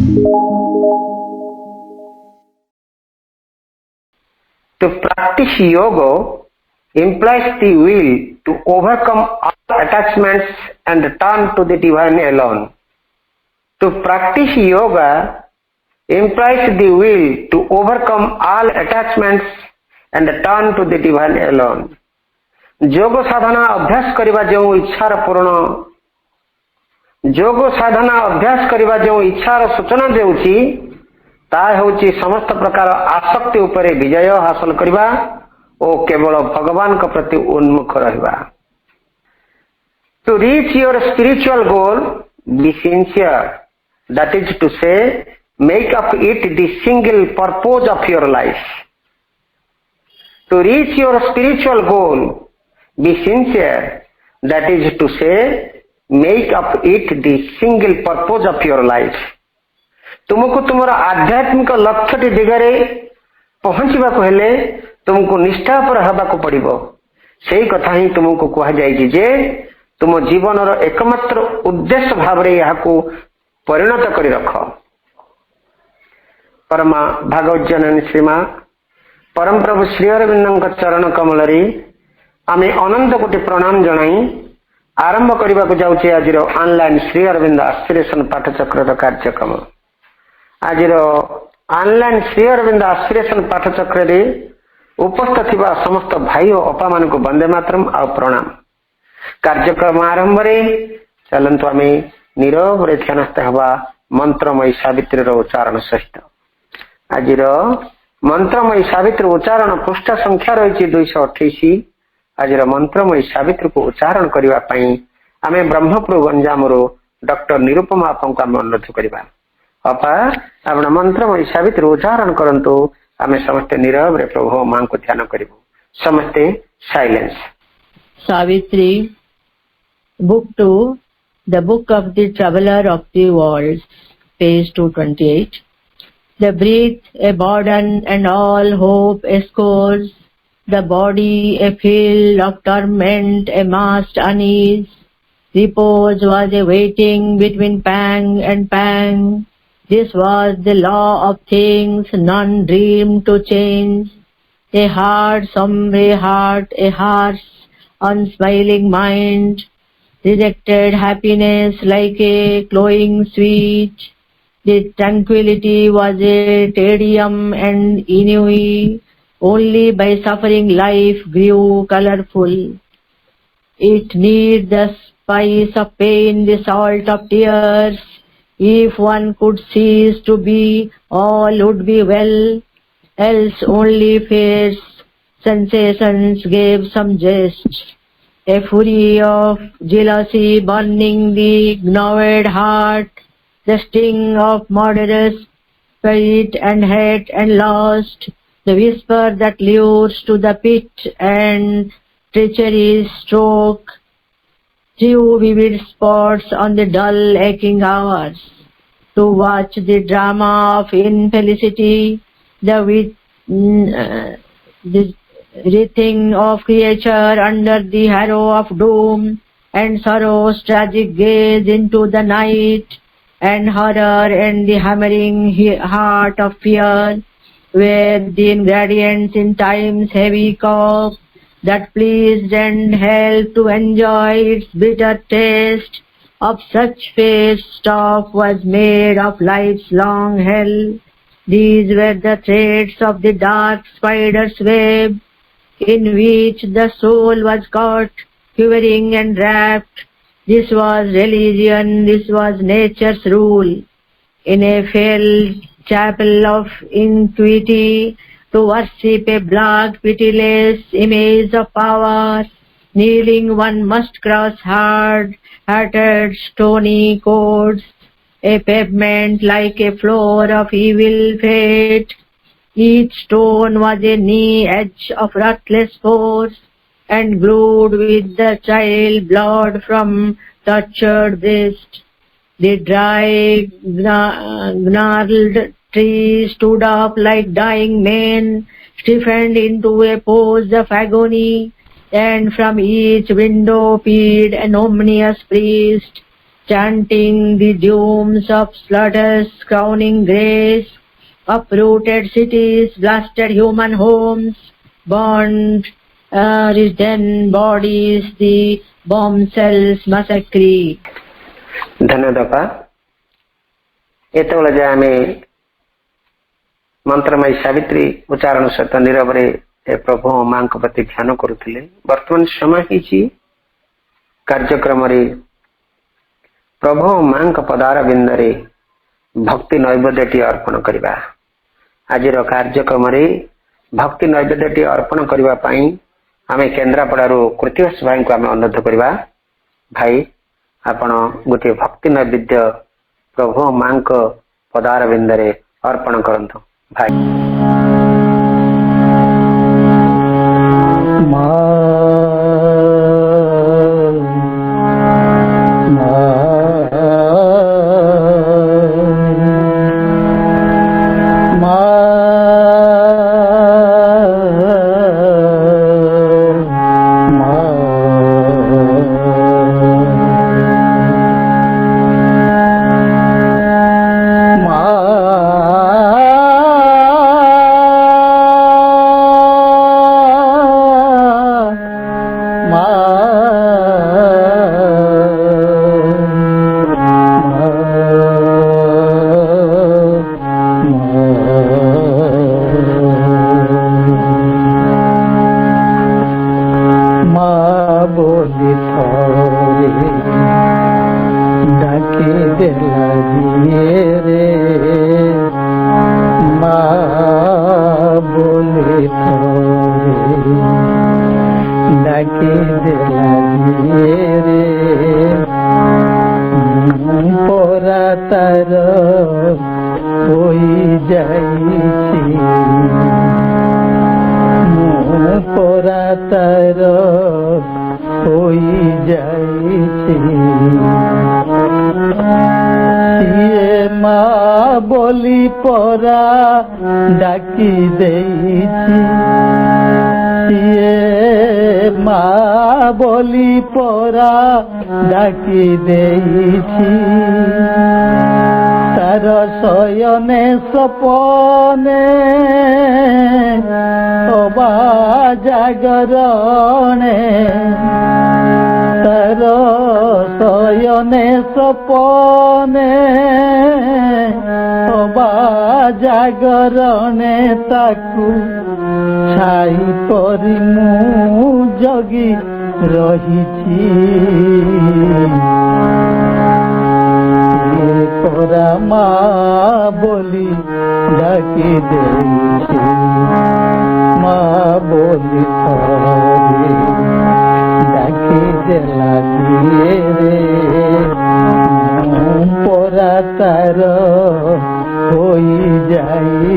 To practice yoga implies the will to overcome all attachments and turn to the divine alone. To practice yoga implies the will to overcome all attachments and turn to the divine alone. जोग साधना अभ्यास करवा जो इच्छार पूर्ण जोग साधना अभ्यास करवा जो इच्छार सूचना देउची ता होची समस्त प्रकार आसक्ति उपरे विजय हासिल करवा और केवल भगवान के प्रति उन्मुख रहबा. To reach your spiritual goal, be sincere. That is to say, make up it the single purpose of your life. To reach your spiritual goal, be sincere. That is to say, make up it the single purpose of your life. तुमको तुमर आध्यात्मिक लक्ष्य दिगरे पहुंचवा को हेले तुमको निष्ठा पर हबा को पड़िबो. सेही कथा ही तुमको कहा जायछि जे तुम जीवन रो एकमात्र उद्देश्य भाव रे यहा को परिणत करि रख. परमा भागवत जननी श्रीमा परम प्रभु श्री अरविंदଙ୍କ चरण कमल रे आमे अनंत कोटि प्रणाम जणाई आरंभ करबा को जाउछि आजिरो ऑनलाइन श्री अरविंद एस्पिरेशन पाठचक्र कार्यक्रम. आजिर ऑनलाइन श्री अरविंद एस्पिरेशन पाठचक्र रे उपस्थित थिबा समस्त भाई और अपा मान को वंदे मातरम आ प्रणाम. कार्यक्रम आरंभ रे चलंतु आमे नीरव रे ध्यानस्थ हवा मंत्रमयी सावित्री रो उच्चारण सहित. आजिर मंत्रमयी सावित्री उच्चारण पृष्ठ संख्या रही 228. आजिर मंत्रमयी सावित्री को उच्चारण करबा पई आमे ब्रह्मपुर गंजाम रो डॉक्टर निरुपमा आपन को अनुरोध करबा. अपा आपण मंत्रमयी सावित्री उच्चारण करंतु आमे समस्त नीरव रे प्रभु मां को ध्यान करिबो. समस्ते silence. Savitri, Book 2, The Book of the Traveler of the World, page 228. The breath a burden and all hope a scourge, the body a field of torment, a massed unease. Repose was a waiting between pang and pang. This was the law of things none dreamed to change. A hard, sombre heart, a harsh, unsmiling mind, rejected happiness like a cloying sweet. The tranquility was a tedium and ennui. Only by suffering life grew colorful. It needs the spice of pain, the salt of tears. If one could cease to be, all would be well. Else only fears, sensations gave some zest. A fury of jealousy burning the gnawed heart, the sting of murderous spirit and hate and lust, the whisper that lures to the pit and treachery's stroke, few vivid spots on the dull aching hours. To watch the drama of infelicity, the writhing of creature under the harrow of doom, and sorrow's tragic gaze into the night, and horror and the hammering heart of fear, were the ingredients in time's heavy cough that pleased and helped to enjoy its bitter taste. Of such fair stuff was made of life's long hell. These were the threads of the dark spider's web, in which the soul was caught, quivering and wrapped. This was religion, this was nature's rule. In a fell chapel of iniquity, to worship a black, pitiless image of power, kneeling one must cross hard-hearted stony courts, a pavement like a floor of evil fate. Each stone was a knee edge of ruthless force, and glued with the child blood from tortured breast. The dry, gnarled trees stood up like dying men, stiffened into a pose of agony, and from each window peered an ominous priest, chanting the dooms of slaughters, crowning grace, uprooted cities, blasted human homes, burned risen bodies, the bomb cells massacre. धन्यवाद एतबेले जे आमे मंत्रमय सावित्री उच्चारण सहित नीरवरे प्रभु मां प्रति ध्यान करुले। वर्तमान समय ही कार्यक्रम प्रभु मां पदार बिंदरे भक्ति नैवेद्यटी अर्पण करवा। आज कार्यक्रम भक्ति नैवेद्यटी अर्पण करने आम केन्द्रापड़ारू कृतिवास भाई को आम अनुरोध करवा। भाई आपण गोटे भक्ति नैवेद्य प्रभु मां पदार बिंदरे अर्पण करंतु। भाई तार शयने सपने अबा जागरणे तार शयने सपने अबा जागरणे ताकू छाई करी मु जगी रही तोरा माँ बोली डाकी देई माँ बोली थोड़ी डाकी देला रे पोरा तार होई जाई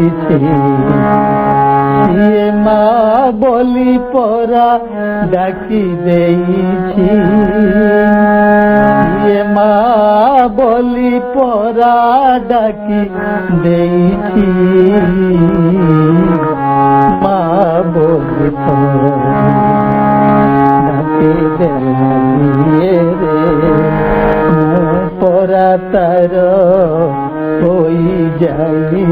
ये माँ बोली पोरा डाकी देई ये माँ बोली पोरा डाकी देई माँ बोली पोरा डाकी देई रे पोरा तार होई जाई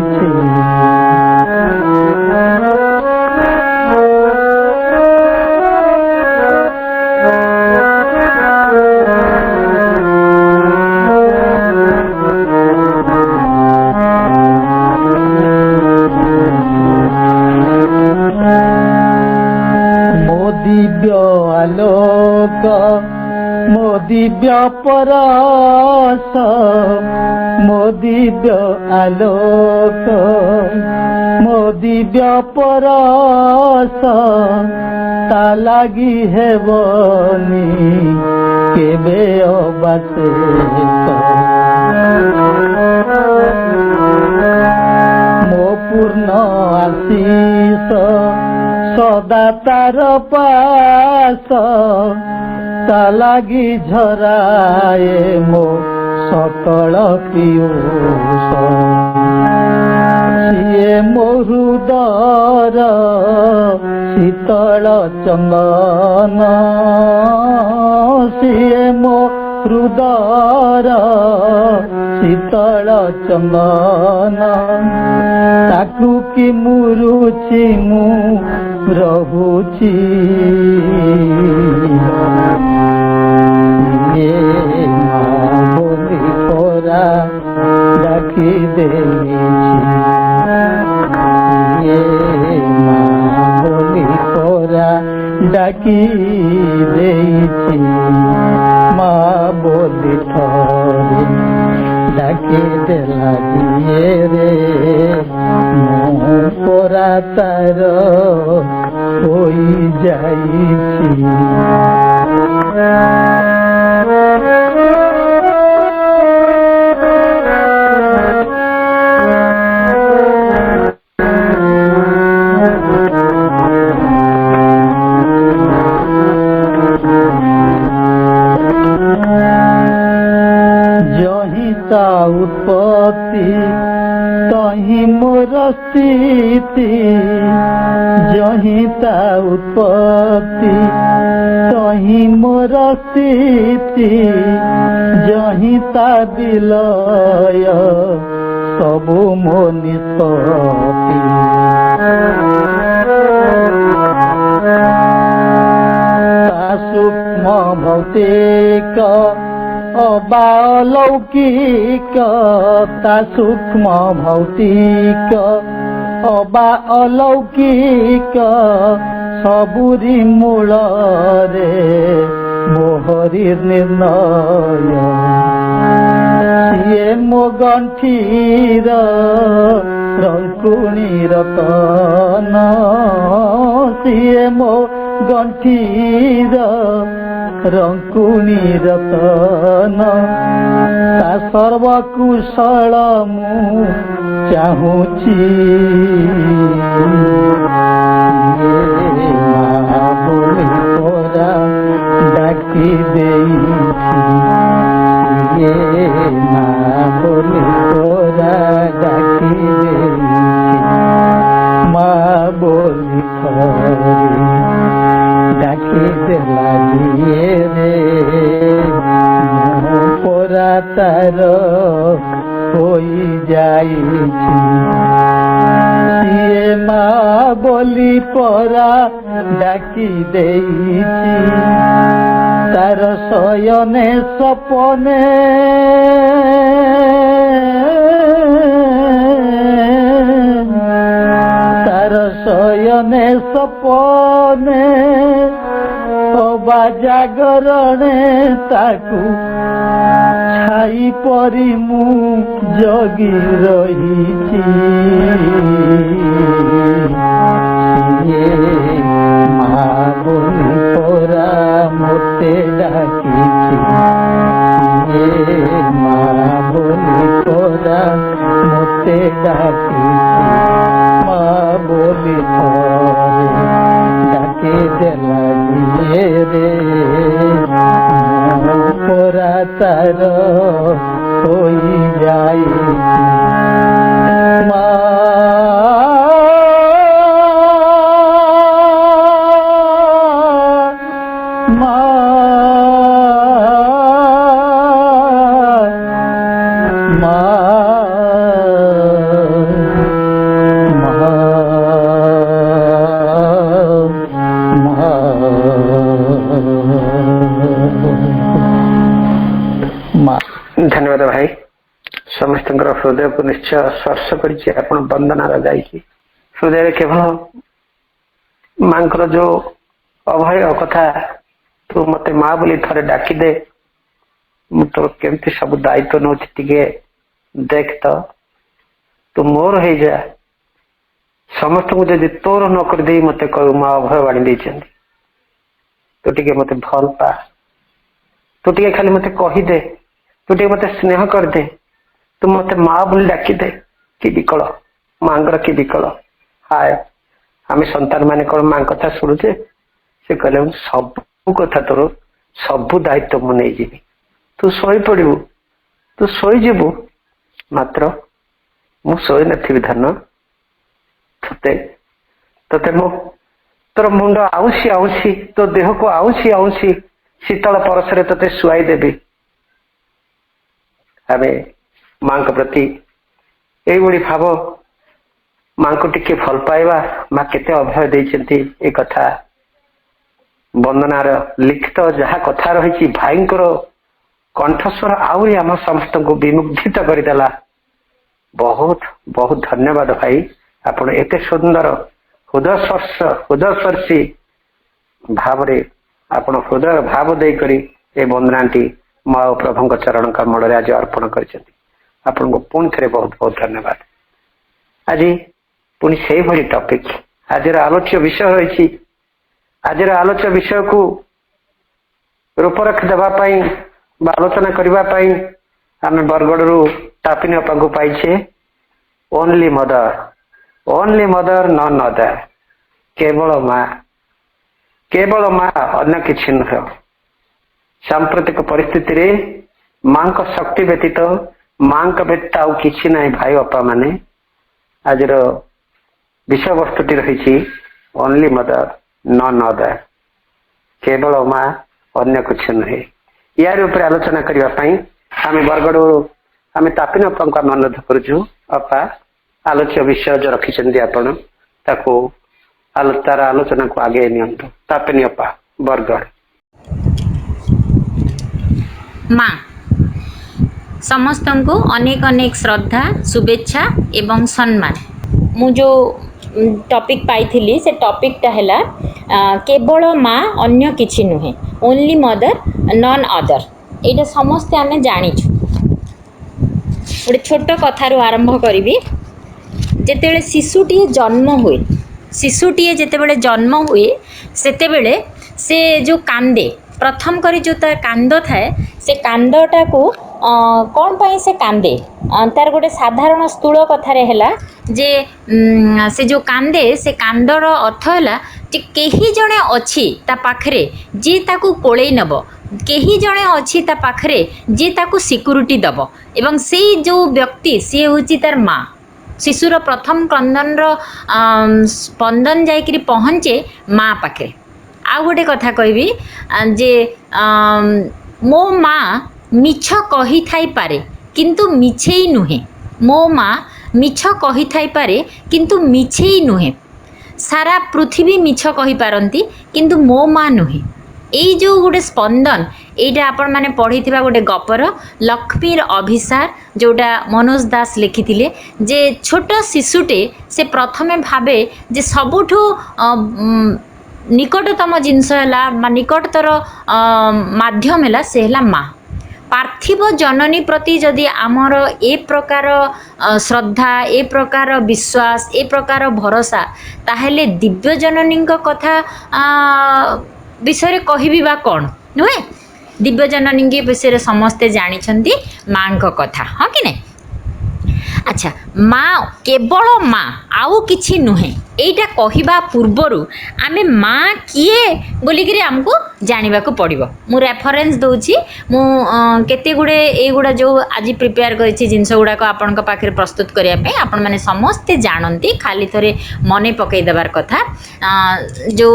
मो दिव्य परस मो दिव्य आलोक मो दिव्य परस ता लागी हेबनी केबे अबासे मो पूर्ण आशीष सदा तार पास ता लागी झराए मो सकल पीयूष सिए मो हृदयर शीतल चंदन सिए मो ହୃଦର ଶୀତଳ ଚନ୍ଦନ ତାକୁ କି ମୁରୁଛି ମୁଁ ରହୁଛି ବୋଲି ପରା ଡାକି ଦେଇଛି ବୋଲି ପରା ଡାକି ଦେଇଛି ମା ବୋଲି ଥରେ ଡାକି ଦେଲା ରେ ମୁଁ ପରା ତାର ହୋଇ ଯାଇଛି उत्पत्ति तही मोर स्थिति जही ता उत्पत्ति तही मोर स्थिति जही ता विलय सबु मो निष्पत्ति ता सूक्ष्म भौतिक अबा अलौकिक ता सूक्ष्म भौतिक अबा अलौकिक सबुरी मूल रे मोहरी निर्णय सिए मो गंठीर रंकुणी रतन सिए मो गंठीर रंकुणी रतन ता सर्वकुशल मु चाहूची बोली परा डाकी देइछि बोली परा डाकी देइछि मा बोली थरी डाकी देला रे परा तार होई जाइछि सिए मा बोली परा डाकी देइछि तार शयने सपने तार शयने सपने अबा जागरणे ताकू छाई परी मु जगी रहिछि मा बोली परा मोते डाकिछि मा बोली परा मोते डाकिछि मा बोली थरे डाके देला रे परा तार होई जाइछि मा धन्यवाद भाई समस्त हृदय को निश्चय स्पर्श कर वंदना जाइए हृदय केवल माँ जो अभय कथा तू मत माँ बोली थरे डाकिदे तो केमती सब दायित्व नौ देख तो तू मोर हो जा समस्त को जब तोर न कर दे मत कह माँ अभय बाणी दे तू टे मत भल पा तू टे खाली मत कहीदे तू टे मत स्नेह कर दे तू मत माँ बोली डाकी दे कि विकल माँ कि विकल हाय आम संतान मैंने कौन माँ कथा शुणुचे से कहले सब कथा तोर सबू दायित्व मु नहीं जी तू शोई पड़ू तू शोईबू मात्र मु शोई नी धन ते ते मो तोर मुंड आउसी आउसी तो देह को आउसी आउसी शीतल परसरे ते शुआई देवी आमे माँ प्रति यही भाव माँ को टिके भल पाइबा माँ केते अभय देइछन्ती ए कथा वंदनार लिखित जहाँ कथा रही भाई कंठस्वर आहरी आम समस्त को विमुग्धित करदेला। बहुत बहुत धन्यवाद भाई, आपण एते सुंदर हृदयस्पर्शी भाव आपण हृदय भाव देकर ए वंदनाटी माँ प्रभु चरण कमल आज अर्पण कर पुणी थे बहुत बहुत धन्यवाद। आज पुणी से भली टॉपिक आज आलोच्य विषय रही आज आलोच्य विषय को रूपरेख देवाई आलोचना करने आम बरगढ़ तापिनी अपा को पाइछे ओनली मदर नॉन अदर केवल माँ अन्य किसी नुह। सांप्रतिक परिस्थिति रे माँ को शक्ति व्यतीत माँ का व्यतीत आउ किसी ना भाई अपा माने आज विषय वस्तुटी रही ओनली मदर नॉन अदर केवल माँ अन्य कुछ नुहे। यार ऊपर आलोचना करने आम बरगढ़ आम तापिनी अपा को अनुरोध करुचु अपा आलोच्य विषय जो रखिंट आपण तार आलोचना को आगे नियंतु। तापिनी अपा बरगढ़। माँ समस्त को अनेक अनेक श्रद्धा शुभेच्छा एवं सम्मान। मु जो टॉपिक पाई से टॉपिकटा है केवल माँ अन्य किछि नुहे ओनली मदर नॉन अदर। ये समस्ते आमे जानिछु। गोटे छोट कथारू आरंभ करी। जेतेबेले शिशुटीए जन्म हुए जेतेबेले जन्म हुए सेतेबेले से जो कांदे प्रथम करी जो तार कांद थाए से कांदटा को कौन पाई से कांदे तार गोटे साधारण स्थूल कथारे हैला जे से जो कांदे से कांदर अर्थ है जे केही जणे अछि ता पाखरे जे ताकू कोळेई नब केही जणे अछि ता पाखरे जे ताकू सिक्यूरिटी दब एवं से जो व्यक्ति सी होची तार माँ। शिशुर प्रथम क्रंदन स्पंदन जाइकरी पहुँचे माँ पाखे। आ गोटे कथा कहबी जे मो माँ मिछ कही थाई पारे किंतु मिछेई नुहे। मो माँ मिछ कही थाई पारे किंतु मिछेई नुहे। सारा पृथ्वी मिछ कही पारंती किंतु मो माँ नुहे। यही जो गोटे स्पंदन यहाँ आपण मैंने पढ़ी गोटे गपर लक्ष्मीर अभिसार जोटा मनोज दास लिखिथिले जे छोट शिशुटे से प्रथमे भावे जे सबुठु निकटतम जिनस है निकटतर माध्यम है से है माँ। पार्थिव जननी प्रति जदि आमर ए प्रकार श्रद्धा ए प्रकार विश्वास ए प्रकार भरोसा ताहेले दिव्य जननी कथा विषय कहबी बा कौन नुहे। दिव्य जननी के विषय समस्ते जानी माँ का कथा हाँ कि नहीं। अच्छा माँ केवल माँ आउ किछि नुहे एटा कहिबा पूर्वरु आमे माँ किए बोलिकरी आमको जानिबा को पड़िबो। मु रेफरेंस दउछि मु केते गुडे ए गुडा जो आज प्रिपेयर करिछि जिंस गुडा को आपन पाखे प्रस्तुत करिया पे आपण माने समस्ते जानंती खाली थरे मने पकई देबार कथा। जो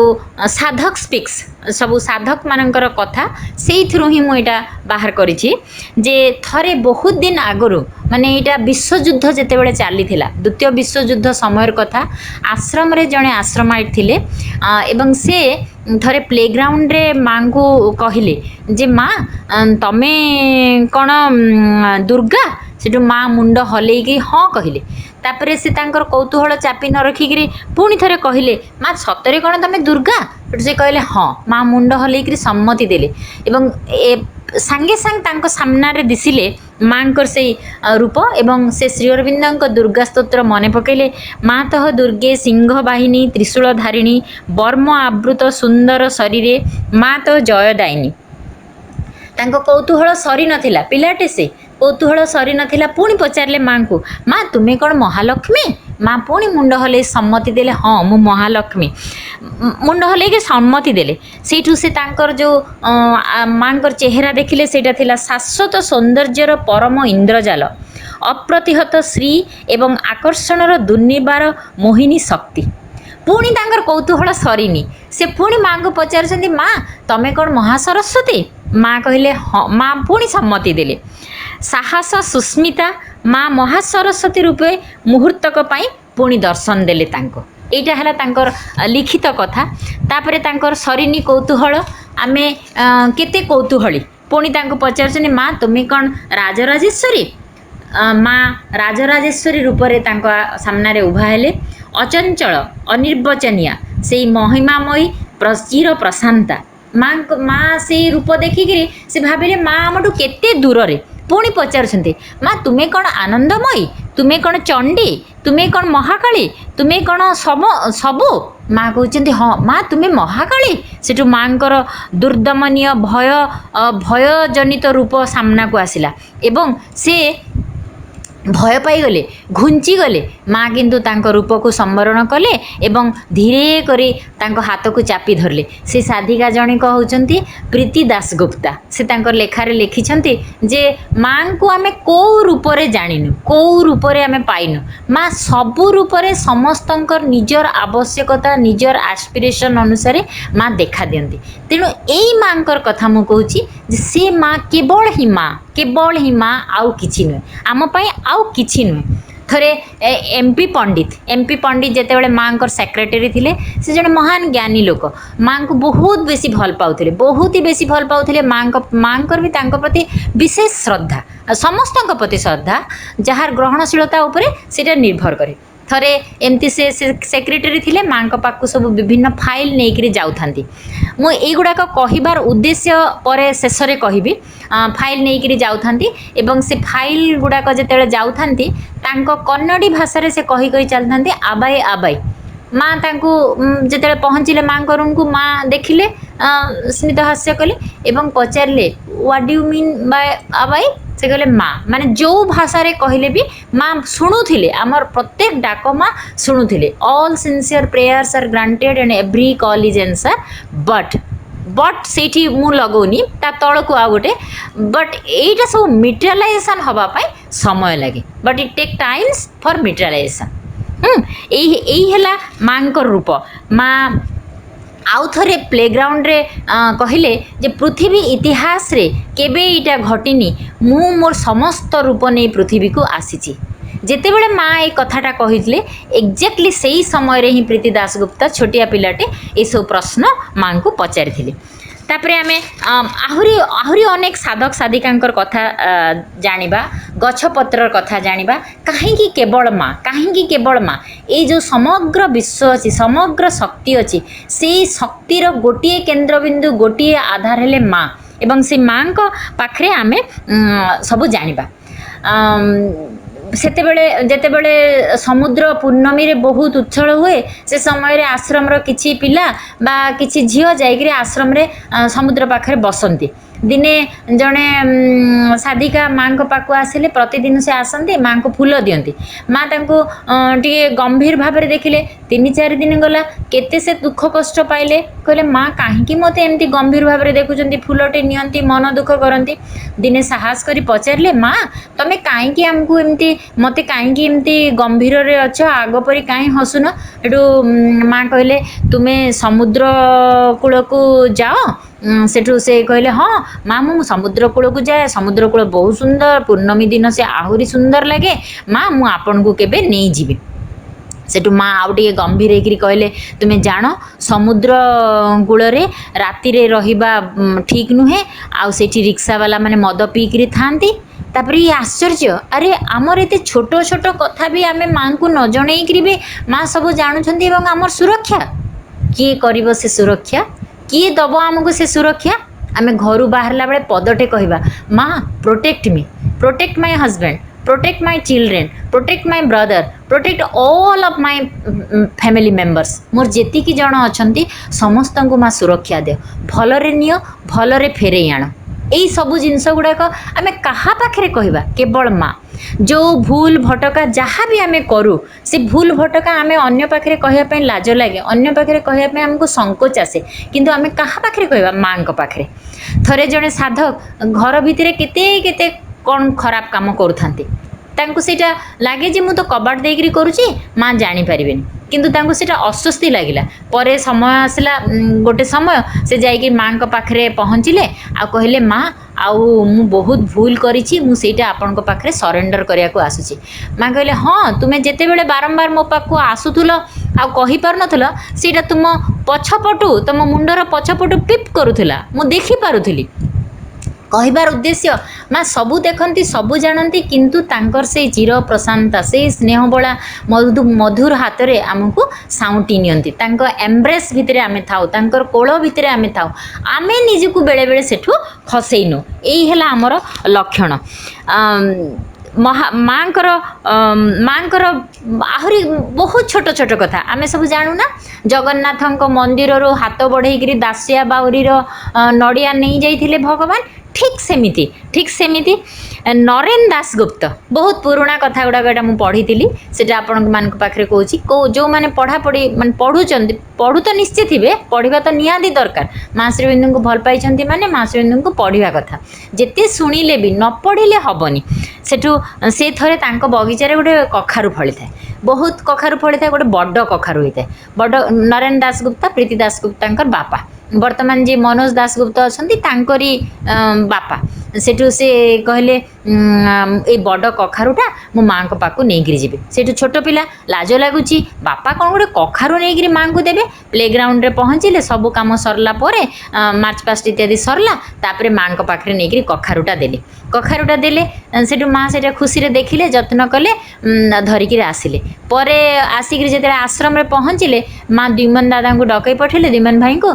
साधक स्पीक्स सबु साधक मानकर कथा से थ्रू ही मु एटा बाहर करिछि जे थरे बहुत दिन आगरु माने एटा विश्वयुद्ध जेतेबेले चली थिला द्वितीय विश्वयुद्ध समयर कथा। आश्रम रे जणे आश्रमाइट थिले एवं से थरे प्लेग्राउंड रे माँ को कहले जे माँ तमे कौन दुर्गा सेठू माँ मुंड हलैकी हाँ कहले। तापरे से तांकर कौतूहल चापी न रखिकी पुणी थे कहले माँ सतरे कौन तमें दुर्गा से कहले हाँ। माँ मुंड हलैकी सम्मति देले एवं सांगे सांग तांको सामना रे दिसिले माँ से रूप एवं से श्री अरविंद दुर्गा स्तोत्र मने पकेले। माँ तह दुर्गे सिंह बाहिनी त्रिशूल धारिणी वर्म आवृत सुंदर शरीरे माँ तो जयदायिनी। तांको कौतूहल सरी नथिला पिलाटे से कौतूहल सरी नथिला पुणी पचारे माँ को माँ तुम्हें कौन महालक्ष्मी। माँ पुणी मुंड हले सम्मति देले हाँ मु महालक्ष्मी। मुंड हले के सम्मति देले सेठू से तांकर जो माँकर चेहरा देखिले सेटा थिला शाश्वत सौंदर्यर परम इंद्रजाल अप्रतिहत श्री एवं आकर्षणर दुर्निबार मोहिनी शक्ति। पुणी तांकर कौतूहल सरीनी से पुणी माँ को पचार माँ तमें कौन महासरस्वती। माँ कहले हाँ। माँ पुणी सम्मति देले ସାହସ ସୁସ୍ମିତା ମା ମହାସରସ୍ୱତୀ ରୂପେ ମୁହୂର୍ତ୍ତକ ପାଇଁ ପୁଣି ଦର୍ଶନ ଦେଲେ ତାଙ୍କୁ। এইটা ହେଲା ତାଙ୍କର ଲିଖିତ କଥା। ତାପରେ ତାଙ୍କର ସରିନି କୌତୂହଳ, ଆମେ କେତେ କୌତୂହଳୀ। ପୁଣି ତାଙ୍କୁ ପଚାରୁଛନ୍ତି ମା ତୁମେ କ'ଣ ରାଜରାଜେଶ୍ୱରୀ? ମା ରାଜରାଜେଶ୍ୱରୀ ରୂପରେ ତାଙ୍କ ସାମ୍ନାରେ ଉଭା ହେଲେ। ଅଚଞ୍ଚଳ ଅନିର୍ବଚନୀୟା ସେଇ ମହିମାମୟୀ ଚିର ପ୍ରଶାନ୍ତା ମା ସେଇ ରୂପ ଦେଖିକିରି ସେ ଭାବିଲେ ମା ଆମଠୁ କେତେ ଦୂରରେ। ପୁଣି ପଚାରୁଛନ୍ତି ମା ତୁମେ କ'ଣ ଆନନ୍ଦମୟୀ? ତୁମେ କ'ଣ ଚଣ୍ଡୀ? ତୁମେ କ'ଣ ମହାକାଳୀ? ତୁମେ କ'ଣ ସବୁ? ମା କହୁଛନ୍ତି ହଁ ମା ତୁମେ ମହାକାଳୀ। ସେଠୁ ମାଙ୍କର ଦୁର୍ଦମନୀୟ ଭୟଜନିତ ରୂପ ସାମ୍ନାକୁ ଆସିଲା ଏବଂ ସେ ଭୟ ପାଇଗଲେ, ଘୁଞ୍ଚିଗଲେ। ମା କିନ୍ତୁ ତାଙ୍କ ରୂପକୁ ସମ୍ବରଣ କଲେ ଏବଂ ଧୀରେ କରି ତାଙ୍କ ହାତକୁ ଚାପି ଧରିଲେ। ସେ ସାଧିକା ଜଣକ ହେଉଛନ୍ତି ପ୍ରୀତି ଦାସଗୁପ୍ତା। ସେ ତାଙ୍କର ଲେଖାରେ ଲେଖିଛନ୍ତି ଯେ ମାଙ୍କୁ ଆମେ କେଉଁ ରୂପରେ ଜାଣିନୁ, କେଉଁ ରୂପରେ ଆମେ ପାଇନୁ। ମା ସବୁ ରୂପରେ ସମସ୍ତଙ୍କର ନିଜର ଆବଶ୍ୟକତା, ନିଜର ଆସ୍ପିରେସନ୍ ଅନୁସାରେ ମା ଦେଖା ଦିଅନ୍ତି। ତେଣୁ ଏଇ ମାଙ୍କର କଥା ମୁଁ କହୁଛି ଯେ ସେ ମା କେବଳ ହିଁ ମା, ଆଉ କିଛି ନୁହେଁ, ଆମ ପାଇଁ ଆଉ କିଛି ନୁହେଁ। ଥରେ ଏମ୍ପି ପଣ୍ଡିତ ଯେତେବେଳେ ମାଙ୍କର ସେକ୍ରେଟାରୀ ଥିଲେ, ସେ ଜଣେ ମହାନ ଜ୍ଞାନୀ ଲୋକ। ମାଙ୍କୁ ବହୁତ ବେଶୀ ଭଲ ପାଉଥିଲେ, ବହୁତ ହି ବେଶୀ ଭଲ ପାଉଥିଲେ। ମାଙ୍କର ବି ତାଙ୍କ ପ୍ରତି ବିଶେଷ ଶ୍ରଦ୍ଧା, ସମସ୍ତଙ୍କ ପ୍ରତି ଶ୍ରଦ୍ଧା, ଯାହାର ଗ୍ରହଣଶୀଳତା ଉପରେ ସେଇଟା ନିର୍ଭର କରେ। ଥରେ ଏମିତି ସେ ସେକ୍ରେଟାରୀ ଥିଲେ, ମାଙ୍କ ପାଖକୁ ସବୁ ବିଭିନ୍ନ ଫାଇଲ୍ ନେଇକରି ଯାଉଥାନ୍ତି। ମୁଁ ଏଇଗୁଡ଼ାକ କହିବାର ଉଦ୍ଦେଶ୍ୟ ପରେ ଶେଷରେ କହିବି। ଫାଇଲ୍ ନେଇକରି ଯାଉଥାନ୍ତି ଏବଂ ସେ ଫାଇଲ୍ ଗୁଡ଼ାକ ଯେତେବେଳେ ଯାଉଥାନ୍ତି ତାଙ୍କ କନ୍ନଡ଼ି ଭାଷାରେ ସେ କହି ଚାଲିଥାନ୍ତି ଆବାଇ। ମା ତାଙ୍କୁ ଯେତେବେଳେ ପହଞ୍ଚିଲେ ମାଙ୍କ ରୁମ୍କୁ, ମା ଦେଖିଲେ, ସ୍ମିତ ହାସ୍ୟ କଲେ ଏବଂ ପଚାରିଲେ what do you mean by ଆବାଇ? ସେ କହିଲେ ମା, ମାନେ ଯେଉଁ ଭାଷାରେ କହିଲେ ବି ମା ଶୁଣୁଥିଲେ, ଆମର ପ୍ରତ୍ୟେକ ଡାକ ମା ଶୁଣୁଥିଲେ। All sincere prayers are granted and every call is answer. But ସେଇଠି ମୁଁ ଲଗାଉନି, ତା ତଳକୁ ଆଉ ଗୋଟେ ବଟ୍, ଏଇଟା ସବୁ ମିଟରାଲାଇଜେସନ୍ ହେବା ପାଇଁ ସମୟ ଲାଗେ। But it take times for materialisation. ଏଇ ହେଲା ମାଙ୍କର ରୂପ। ମା ଆଉ ଥରେ ପ୍ଲେଗ୍ରାଉଣ୍ଡରେ କହିଲେ ଯେ ପୃଥିବୀ ଇତିହାସରେ କେବେ ଏଇଟା ଘଟିନି, ମୁଁ ମୋର ସମସ୍ତ ରୂପ ନେଇ ପୃଥିବୀକୁ ଆସିଛି। ଯେତେବେଳେ ମା এই କଥାଟା କହିଥିଲେ, ଏକ୍ଜାକ୍ଟଲି ସେଇ ସମୟରେ ହିଁ ପ୍ରୀତି ଦାସଗୁପ୍ତା ଛୋଟିଆ ପିଲାଟେ ଏସବୁ ପ୍ରଶ୍ନ ମାଙ୍କୁ ପଚାରିଥିଲେ। ତାପରେ ଆମେ ଆହୁରି ଅନେକ ସାଧକ ସାଧିକାଙ୍କର କଥା ଜାଣିବା, ଗଛପତ୍ରର କଥା ଜାଣିବା। କାହିଁକି କେବଳ ମା? ଏଇ ଯେଉଁ ସମଗ୍ର ବିଶ୍ୱ ଅଛି, ସମଗ୍ର ଶକ୍ତି ଅଛି, ସେଇ ଶକ୍ତିର ଗୋଟିଏ କେନ୍ଦ୍ରବିନ୍ଦୁ, ଗୋଟିଏ ଆଧାର ହେଲେ ମା। ଏବଂ ସେ ମାଙ୍କ ପାଖରେ ଆମେ ସବୁ ଜାଣିବା। ଯେତେବେଳେ ସମୁଦ୍ର ପୂର୍ଣ୍ଣମୀରେ ବହୁତ ଉଚ୍ଛଳ ହୁଏ, ସେ ସମୟରେ ଆଶ୍ରମର କିଛି ପିଲା ବା କିଛି ଝିଅ ଯାଇକରି ଆଶ୍ରମରେ ସମୁଦ୍ର ପାଖରେ ବସନ୍ତି। ଦିନେ ଜଣେ ସାଧିକା ମାଙ୍କ ପାଖକୁ ଆସିଲେ, ପ୍ରତିଦିନ ସେ ଆସନ୍ତି, ମାଙ୍କୁ ଫୁଲ ଦିଅନ୍ତି। ମା ତାଙ୍କୁ ଟିକେ ଗମ୍ଭୀର ଭାବରେ ଦେଖିଲେ। 3-4 ଦିନ ଗଲା, କେତେ ସେ ଦୁଃଖ କଷ୍ଟ ପାଇଲେ। କହିଲେ ମା କାହିଁକି ମୋତେ ଏମିତି ଗମ୍ଭୀର ଭାବରେ ଦେଖୁଛନ୍ତି, ଫୁଲଟେ ନିଅନ୍ତି, ମନ ଦୁଃଖ କରନ୍ତି। ଦିନେ ସାହସ କରି ପଚାରିଲେ ମା ତମେ କାହିଁକି ମୋତେ କାହିଁକି ଏମିତି ଗମ୍ଭୀରରେ ଅଛ, ଆଗ ପରି କାହିଁ ହସୁନ? ଏଠୁ ମା କହିଲେ ତୁମେ ସମୁଦ୍ର କୂଳକୁ ଯାଅ। ସେଠୁ ସେ କହିଲେ ହଁ ମା ମୁଁ ସମୁଦ୍ର କୂଳକୁ ଯାଏ, ସମୁଦ୍ର କୂଳ ବହୁତ ସୁନ୍ଦର, ପୂର୍ଣ୍ଣମୀ ଦିନ ସେ ଆହୁରି ସୁନ୍ଦର ଲାଗେ। ମା ମୁଁ ଆପଣଙ୍କୁ କେବେ ନେଇଯିବି। ସେଠୁ ମା ଆଉ ଟିକେ ଗମ୍ଭୀର ହେଇକରି କହିଲେ ତୁମେ ଜାଣ ସମୁଦ୍ର କୂଳରେ ରାତିରେ ରହିବା ଠିକ୍ ନୁହେଁ, ଆଉ ସେଠି ରିକ୍ସାବାଲା ମାନେ ମଦ ପିଇକିରି ଥାଆନ୍ତି। ତାପରେ ଇଏ ଆଶ୍ଚର୍ଯ୍ୟ, ଆରେ ଆମର ଏତେ ଛୋଟ ଛୋଟ କଥା ବି ଆମେ ମାଙ୍କୁ ନ ଜଣେଇକିରି ବି ମା ସବୁ ଜାଣୁଛନ୍ତି ଏବଂ ଆମର ସୁରକ୍ଷା। କିଏ କରିବ ସେ ସୁରକ୍ଷା? କିଏ ଦେବ ଆମକୁ ସେ ସୁରକ୍ଷା? ଆମେ ଘରୁ ବାହାରିଲା ବେଳେ ପଦଟେ କହିବା ମା ପ୍ରୋଟେକ୍ଟ ମି, protect my husband, protect my children, protect my brother, protect all of my family members। मोर जेतिकी जन अछंती समस्तंकु मा सुरक्षा दे, भलरे नियो, भलरे फेरे आण। एई सबु जिनस गुड़ाक आमे कहा पाखरे कहबा? केवल माँ। जो भूल भटका जहाँ भी आमे करू, से भूल भटका आमे अन्य पाखरे कहया पे लाज लागे, अन्य पाखरे कहया पे हमको संकोच आसे, किंतु आमे कहा पाखरे कहबा? माँ को पाखरे। थरे जने साधक घर भितरे केते केते कौन खराब काम करूथांती, तांको सेटा लागे जे मु तो कबाट देकरी करूची, माँ जानी परिबेनी। କିନ୍ତୁ ତାଙ୍କୁ ସେଇଟା ଅସ୍ୱସ୍ତି ଲାଗିଲା। ପରେ ସମୟ ଆସିଲା, ଗୋଟେ ସମୟ ସେ ଯାଇକି ମାଆଙ୍କ ପାଖରେ ପହଞ୍ଚିଲେ ଆଉ କହିଲେ ମା ଆଉ ମୁଁ ବହୁତ ଭୁଲ କରିଛି, ମୁଁ ସେଇଟା ଆପଣଙ୍କ ପାଖରେ ସରେଣ୍ଡର କରିବାକୁ ଆସୁଛି। ମା କହିଲେ ହଁ ତୁମେ ଯେତେବେଳେ ବାରମ୍ବାର ମୋ ପାଖକୁ ଆସୁଥିଲ ଆଉ କହିପାରୁନଥିଲ ସେଇଟା ତୁମ ପଛପଟୁ ତୁମ ମୁଣ୍ଡର ପଛପଟୁ ପିପ୍ କରୁଥିଲା, ମୁଁ ଦେଖିପାରୁଥିଲି। କହିବାର ଉଦ୍ଦେଶ୍ୟ ମା ସବୁ ଦେଖନ୍ତି ସବୁ ଜାଣନ୍ତି, କିନ୍ତୁ ତାଙ୍କର ସେଇ ଚିର ପ୍ରଶାନ୍ତା ସେଇ ସ୍ନେହବଳା ମଧୁର ହାତରେ ଆମକୁ ସାଉଁଟି ନିଅନ୍ତି। ତାଙ୍କ ଏମ୍ବ୍ରେସ୍ ଭିତରେ ଆମେ ଥାଉ, ତାଙ୍କର କୋଳ ଭିତରେ ଆମେ ଥାଉ, ଆମେ ନିଜକୁ ବେଳେବେଳେ ସେଠୁ ଖସେଇ ନଉ। ଏଇ ହେଲା ଆମର ଲକ୍ଷଣ। ମାଙ୍କର ଆହୁରି ବହୁତ ଛୋଟ ଛୋଟ କଥା ଆମେ ସବୁ ଜାଣୁନା। ଜଗନ୍ନାଥଙ୍କ ମନ୍ଦିରରୁ ହାତ ବଢ଼େଇକିରି ଦାସିଆ ବାଉରୀର ନଡ଼ିଆ ନେଇଯାଇଥିଲେ ଭଗବାନ। ଠିକ୍ ସେମିତି ନରେନ ଦାସଗୁପ୍ତ, ବହୁତ ପୁରୁଣା କଥା ଗୁଡ଼ାକ ଏଇଟା ମୁଁ ପଢ଼ିଥିଲି, ସେଇଟା ଆପଣମାନଙ୍କ ପାଖରେ କହୁଛି। ଯେଉଁମାନେ ପଢ଼ାପଢ଼ି ମାନେ ପଢ଼ୁଛନ୍ତି, ପଢ଼ୁ ତ ନିଶ୍ଚିତ ଥିବେ, ପଢ଼ିବା ତ ନିହାତି ଦରକାର। ମା ଶ୍ରୀବିନ୍ଦୁଙ୍କୁ ଭଲ ପାଇଛନ୍ତି ମାନେ ମା ଶ୍ରୀବିନ୍ଦୁଙ୍କୁ ପଢ଼ିବା କଥା। ଯେତେ ଶୁଣିଲେ ବି ନ ପଢ଼ିଲେ ହେବନି। ସେଠୁ ସେ ଥରେ ତାଙ୍କ ବଗିଚାରେ ଗୋଟେ କଖାରୁ ଫଳିଥାଏ, ବହୁତ କଖାରୁ ଫଳିଥାଏ, ଗୋଟେ ବଡ଼ କଖାରୁ ହୋଇଥାଏ। ବଡ଼ ନରେନ ଦାସଗୁପ୍ତ ପ୍ରୀତି ଦାସଗୁପ୍ତାଙ୍କର ବାପା, ବର୍ତ୍ତମାନ ଯିଏ ମନୋଜ ଦାସଗୁପ୍ତ ଅଛନ୍ତି ତାଙ୍କରି ବାପା। ସେଠୁ ସେ କହିଲେ ଏଇ ବଡ଼ କଖାରୁଟା ମୋ ମାଆଙ୍କ ପାଖକୁ ନେଇକିରି ଯିବେ। ସେଠୁ ଛୋଟ ପିଲା ଲାଜ ଲାଗୁଛି, ବାପା କ'ଣ ଗୋଟେ କଖାରୁ ନେଇକିରି ମାଆଙ୍କୁ ଦେବେ। ପ୍ଲେଗ୍ରାଉଣ୍ଡରେ ପହଞ୍ଚିଲେ, ସବୁ କାମ ସରିଲା ପରେ ମାର୍ଚ୍ଚ ପାଷ୍ଟ ଇତ୍ୟାଦି ସରିଲା, ତାପରେ ମାଆଙ୍କ ପାଖରେ ନେଇକିରି କଖାରୁଟା ଦେଲେ। ସେଠୁ ମା ସେଇଟା ଖୁସିରେ ଦେଖିଲେ, ଯତ୍ନ କଲେ, ଧରିକିରି ଆସିଲେ। ପରେ ଆସିକିରି ଯେତେବେଳେ ଆଶ୍ରମରେ ପହଞ୍ଚିଲେ ମା ଦ୍ୟୁମନ ଦାଦାଙ୍କୁ ଡକେଇ ପଠେଇଲେ, ଦ୍ୟୁମନ ଭାଇଙ୍କୁ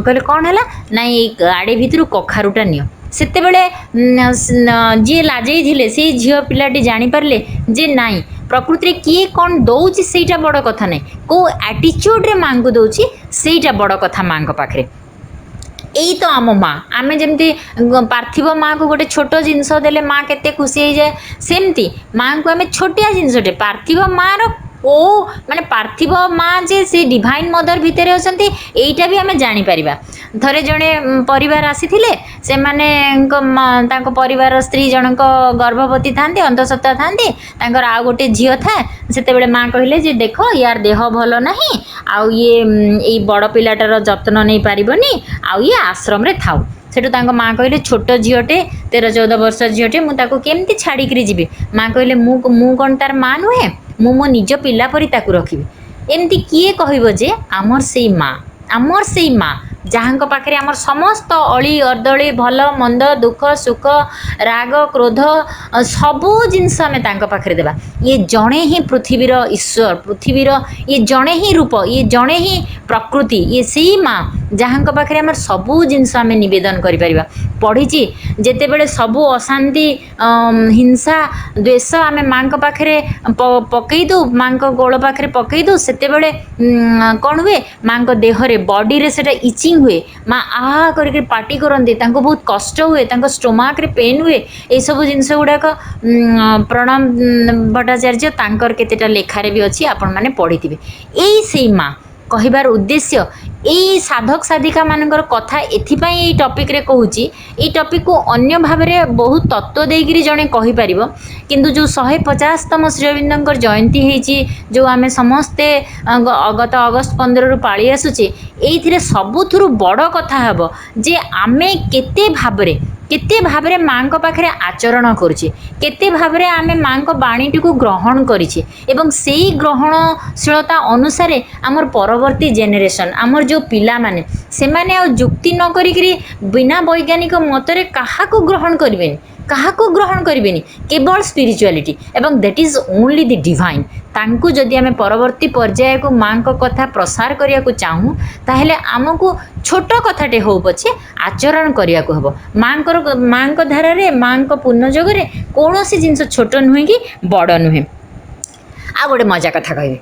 କହିଲେ କ'ଣ ହେଲା, ନାଇଁ ଏଇ ଗାଡ଼ି ଭିତରୁ କଖାରୁଟା ନିଅ। ସେତେବେଳେ ଯିଏ ଲାଜେଇ ଥିଲେ ସେଇ ଝିଅ ପିଲାଟି ଜାଣିପାରିଲେ ଯେ ନାଇଁ, ପ୍ରକୃତିରେ କିଏ କ'ଣ ଦେଉଛି ସେଇଟା ବଡ଼ କଥା ନାହିଁ, କେଉଁ ଆଟିଚ୍ୟୁଡ଼ରେ ମାଆଙ୍କୁ ଦେଉଛି ସେଇଟା ବଡ଼ କଥା ମାଆଙ୍କ ପାଖରେ। ଏଇ ତ ଆମ ମା। ଆମେ ଯେମିତି ପାର୍ଥିବ ମାଆକୁ ଗୋଟେ ଛୋଟ ଜିନିଷ ଦେଲେ ମା କେତେ ଖୁସି ହେଇଯାଏ, ସେମିତି ମାଆଙ୍କୁ ଆମେ ଛୋଟିଆ ଜିନିଷଟେ, ପାର୍ଥିବ ମାଆର ମାନେ ପାର୍ଥିବ ମା ଯେ ସେ ଡିଭାଇନ୍ ମଦର ଭିତରେ ଅଛନ୍ତି ଏଇଟା ବି ଆମେ ଜାଣିପାରିବା। ଥରେ ଜଣେ ପରିବାର ଆସିଥିଲେ, ସେମାନେ ତାଙ୍କ ପରିବାର ସ୍ତ୍ରୀ ଜଣଙ୍କ ଗର୍ଭବତୀ ଥାନ୍ତି, ଅନ୍ତଃସତ୍ତ୍ୱା ଥାନ୍ତି, ତାଙ୍କର ଆଉ ଗୋଟେ ଝିଅ ଥାଏ। ସେତେବେଳେ ମା କହିଲେ ଯେ ଦେଖ ୟାର ଦେହ ଭଲ ନାହିଁ, ଆଉ ଇଏ ଏଇ ବଡ଼ ପିଲାଟାର ଯତ୍ନ ନେଇପାରିବନି, ଆଉ ଇଏ ଆଶ୍ରମରେ ଥାଉ। ସେଠୁ ତାଙ୍କ ମା କହିଲେ ଛୋଟ ଝିଅଟେ, 13-14 ବର୍ଷ ଝିଅଟେ, ମୁଁ ତାକୁ କେମିତି ଛାଡ଼ିକିରି ଯିବି। ମା କହିଲେ ମୁଁ କ'ଣ ତାର ମା ନୁହେଁ, ମୁଁ ମୋ ନିଜ ପିଲା ପରି ତାକୁ ରଖିବି। ଏମିତି କିଏ କହିବ ଯେ ଆମର ସେଇ ମା ଯାହାଙ୍କ ପାଖରେ ଆମର ସମସ୍ତ ଅଳି ଅର୍ଦ୍ଦଳି, ଭଲ ମନ୍ଦ, ଦୁଃଖ ସୁଖ, ରାଗ କ୍ରୋଧ ସବୁ ଜିନିଷ ଆମେ ତାଙ୍କ ପାଖରେ ଦେବା। ଇଏ ଜଣେ ହିଁ ପୃଥିବୀର ଈଶ୍ୱର, ପୃଥିବୀର ଇଏ ଜଣେ ହିଁ ରୂପ, ଇଏ ଜଣେ ହିଁ ପ୍ରକୃତି, ଇଏ ସେଇ ମା ଯାହାଙ୍କ ପାଖରେ ଆମର ସବୁ ଜିନିଷ ଆମେ ନିବେଦନ କରିପାରିବା। ପଢ଼ିଛି, ଯେତେବେଳେ ସବୁ ଅଶାନ୍ତି, ହିଂସା, ଦ୍ୱେଷ ଆମେ ମାଆଙ୍କ ପାଖରେ ପକେଇ ଦେଉ, ମାଆଙ୍କ ଗୋଡ଼ ପାଖରେ ପକେଇ ଦେଉ, ସେତେବେଳେ କ'ଣ ହୁଏ, ମାଆଙ୍କ ଦେହରେ ବଡ଼ିରେ ସେଟା ଇଚିଂ ହୁଏ। ମା କରିକି ପାଟି କରନ୍ତି, ତାଙ୍କୁ ବହୁତ କଷ୍ଟ ହୁଏ, ତାଙ୍କ ଷ୍ଟୋମାକରେ ପେନ୍ ହୁଏ। ଏଇସବୁ ଜିନିଷ ଗୁଡ଼ାକ ପ୍ରଣବ ଭଟ୍ଟାଚାର୍ଯ୍ୟ ତାଙ୍କର କେତେଟା ଲେଖାରେ ବି ଅଛି, ଆପଣମାନେ ପଢ଼ିଥିବେ। ଏଇ ସେଇ ମା। କହିବାର ଉଦ୍ଦେଶ୍ୟ, ଏଇ ସାଧକ ସାଧିକାମାନଙ୍କର କଥା ଏଥିପାଇଁ ଏଇ ଟପିକ୍ରେ କହୁଛି। ଏଇ ଟପିକ୍କୁ ଅନ୍ୟ ଭାବରେ ବହୁତ ତତ୍ତ୍ୱ ଦେଇକିରି ଜଣେ କହିପାରିବ, କିନ୍ତୁ ଯେଉଁ 150ତମ ଶ୍ରୀଅରବିନ୍ଦଙ୍କର ଜୟନ୍ତୀ ହେଇଛି, ଯେଉଁ ଆମେ ସମସ୍ତେ ଗତ ଅଗଷ୍ଟ 15ରୁ ପାଳି ଆସୁଛେ, ଏଇଥିରେ ସବୁଥିରୁ ବଡ଼ କଥା ହେବ ଯେ ଆମେ କେତେ ଭାବରେ ମାଆଙ୍କ ପାଖରେ ଆଚରଣ କରୁଛେ, କେତେ ଭାବରେ ଆମେ ମାଆଙ୍କ ବାଣୀଟିକୁ ଗ୍ରହଣ କରିଛେ, ଏବଂ ସେଇ ଗ୍ରହଣଶୀଳତା ଅନୁସାରେ ଆମର ପରବର୍ତ୍ତୀ ଜେନେରେସନ୍, ଆମର ଯେଉଁ ପିଲାମାନେ, ସେମାନେ ଆଉ ଯୁକ୍ତି ନ କରିକିରି ବିନା ବୈଜ୍ଞାନିକ ମତରେ କାହାକୁ ଗ୍ରହଣ କରିବେନି, କେବଳ ସ୍ପିରିଚୁଆଲିଟି, ଏବଂ that is only the divine. ତାଙ୍କୁ ଯଦି ଆମେ ପରବର୍ତ୍ତୀ ପର୍ଯ୍ୟାୟକୁ ମାଆଙ୍କ କଥା ପ୍ରସାର କରିବାକୁ ଚାହୁଁ, ତାହେଲେ ଆମକୁ ଛୋଟ କଥାଟେ ହେଉ ପଛେ ଆଚରଣ କରିବାକୁ ହେବ। ମାଆଙ୍କ ଧାରାରେ, ମାଆଙ୍କ ପୂର୍ଣ୍ଣଯୋଗରେ କୌଣସି ଜିନିଷ ଛୋଟ ନୁହେଁ କି ବଡ଼ ନୁହେଁ। ଆଉ ଗୋଟେ ମଜା କଥା କହିବି,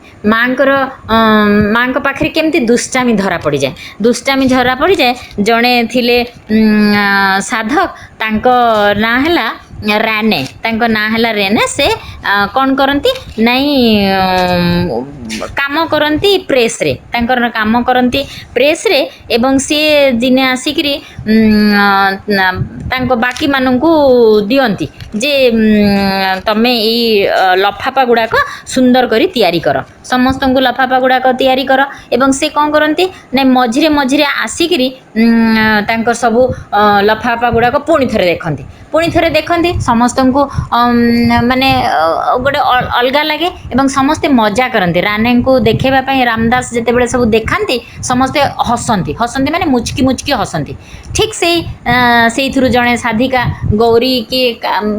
ମାଆଙ୍କ ପାଖରେ କେମିତି ଦୁଷ୍ଟାମି ଧରା ପଡ଼ିଯାଏ। ଜଣେ ଥିଲେ ସାଧକ, ତାଙ୍କ ନାଁ ହେଲା ରେନେ। ସେ କ'ଣ କରନ୍ତି ନାଇଁ କାମ କରନ୍ତି ପ୍ରେସ୍ରେ, ତାଙ୍କର କାମ କରନ୍ତି ପ୍ରେସ୍ରେ ଏବଂ ସିଏ ଦିନେ ଆସିକିରି ତାଙ୍କ ବାକିମାନଙ୍କୁ ଦିଅନ୍ତି ଯେ ତମେ ଏଇ ଲଫାପା ଗୁଡ଼ାକ ସୁନ୍ଦର କରି ତିଆରି କର, ସମସ୍ତଙ୍କୁ ଲଫାପା ଗୁଡ଼ାକ ତିଆରି କର। ଏବଂ ସେ କ'ଣ କରନ୍ତି ନାଇଁ ମଝିରେ ମଝିରେ ଆସିକିରି ତାଙ୍କର ସବୁ ଲଫାପା ଗୁଡ଼ାକ ପୁଣି ଥରେ ଦେଖନ୍ତି ସମସ୍ତଙ୍କୁ ମାନେ ଗୋଟେ ଅଲଗା ଲାଗେ ଏବଂ ସମସ୍ତେ ମଜା କରନ୍ତି। ରାନେଙ୍କୁ ଦେଖେଇବା ପାଇଁ ରାମଦାସ ଯେତେବେଳେ ସବୁ ଦେଖାନ୍ତି ସମସ୍ତେ ହସନ୍ତି ମାନେ ମୁଚକି ହସନ୍ତି। ଠିକ୍ ସେଇଥିରୁ ଜଣେ ସାଧିକା ଗୌରୀ କି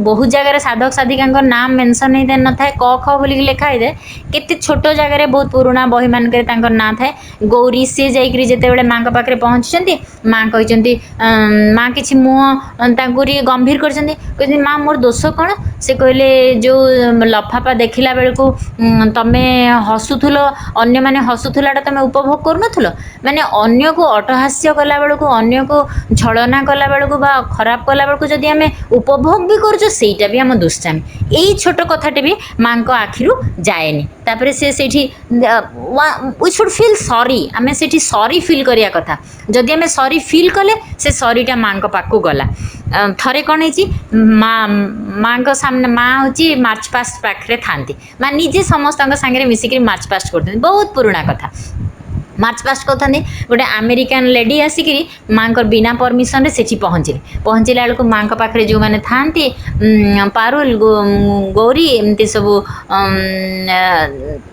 ବହୁତ ଜାଗାରେ ସାଧକ ସାଧିକାଙ୍କ ନାଁ ମେନସନ୍ ହେଇଥାଏ ନଥାଏ, କ ଖ ବୋଲିକି ଲେଖା ହେଇଥାଏ। କେତେ ଛୋଟ ଜାଗାରେ ବହୁତ ପୁରୁଣା ବହିମାନଙ୍କରେ ତାଙ୍କର ନାଁ ଥାଏ। ଗୌରୀ ସିଏ ଯାଇକରି ଯେତେବେଳେ ମାଙ୍କ ପାଖରେ ପହଞ୍ଚିଛନ୍ତି, ମା କହିଛନ୍ତି ମା କିଛି ମୁହଁ ତାଙ୍କୁ ଟିକେ ଗମ୍ଭୀର କରିଛନ୍ତି, କହିଛନ୍ତି ମା ମୋର ଦୋଷ କ'ଣ? ସେ କହିଲେ ଯେଉଁ ଲଫାପା ଦେଖିଲା ବେଳକୁ ତମେ ହସୁଥିଲ, ଅନ୍ୟମାନେ ହସୁଥିଲାଟା ତମେ ଉପଭୋଗ କରୁନଥିଲ, ମାନେ ଅନ୍ୟକୁ ଅଟହାସ୍ୟ କଲାବେଳକୁ, ଅନ୍ୟକୁ ଛଳନା କଲାବେଳକୁ ବା ଖରାପ କଲାବେଳକୁ ଯଦି ଆମେ ଉପଭୋଗ ବି କରୁଛୁ ସେଇଟା ବି ଆମ ଦୁଷ୍ଟାମୀ। ଏଇ ଛୋଟ କଥାଟି ବି ମାଙ୍କ ଆଖିରୁ ଯାଏନି। ତାପରେ ସେ ସେଇଠି ୱି ସୁଡ୍ ଫିଲ୍ ସରି, ଆମେ ସେଇଠି ସରି ଫିଲ୍ କରିବା କଥା। ଯଦି ଆମେ ସରି ଫିଲ୍ କଲେ ସେ ସରିଟା ମାଙ୍କ ପାଖକୁ ଗଲା। ଥରେ କ'ଣ ହେଇଛି, ମାଙ୍କ ସାମ୍ନା ମା ହେଉଛି ମାର୍ଚ୍ଚ ପାଷ୍ଟ ପାଖରେ ଥାନ୍ତି, ମା ନିଜେ ସମସ୍ତଙ୍କ ସାଙ୍ଗରେ ମିଶିକିରି ମାର୍ଚ୍ଚ ପାଷ୍ଟ କରୁଛନ୍ତି, ବହୁତ ପୁରୁଣା କଥା। ମାର୍ଚ୍ଚ ପାଷ୍ଟ କରୁଥାନ୍ତି, ଗୋଟେ ଆମେରିକାନ୍ ଲେଡି ଆସିକିରି ମାଙ୍କର ବିନା ପରମିସନରେ ସେଠି ପହଞ୍ଚିଲା ବେଳକୁ ମାଙ୍କ ପାଖରେ ଯେଉଁମାନେ ଥାନ୍ତି ପାରୁଲ, ଗୌରୀ, ଏମିତି ସବୁ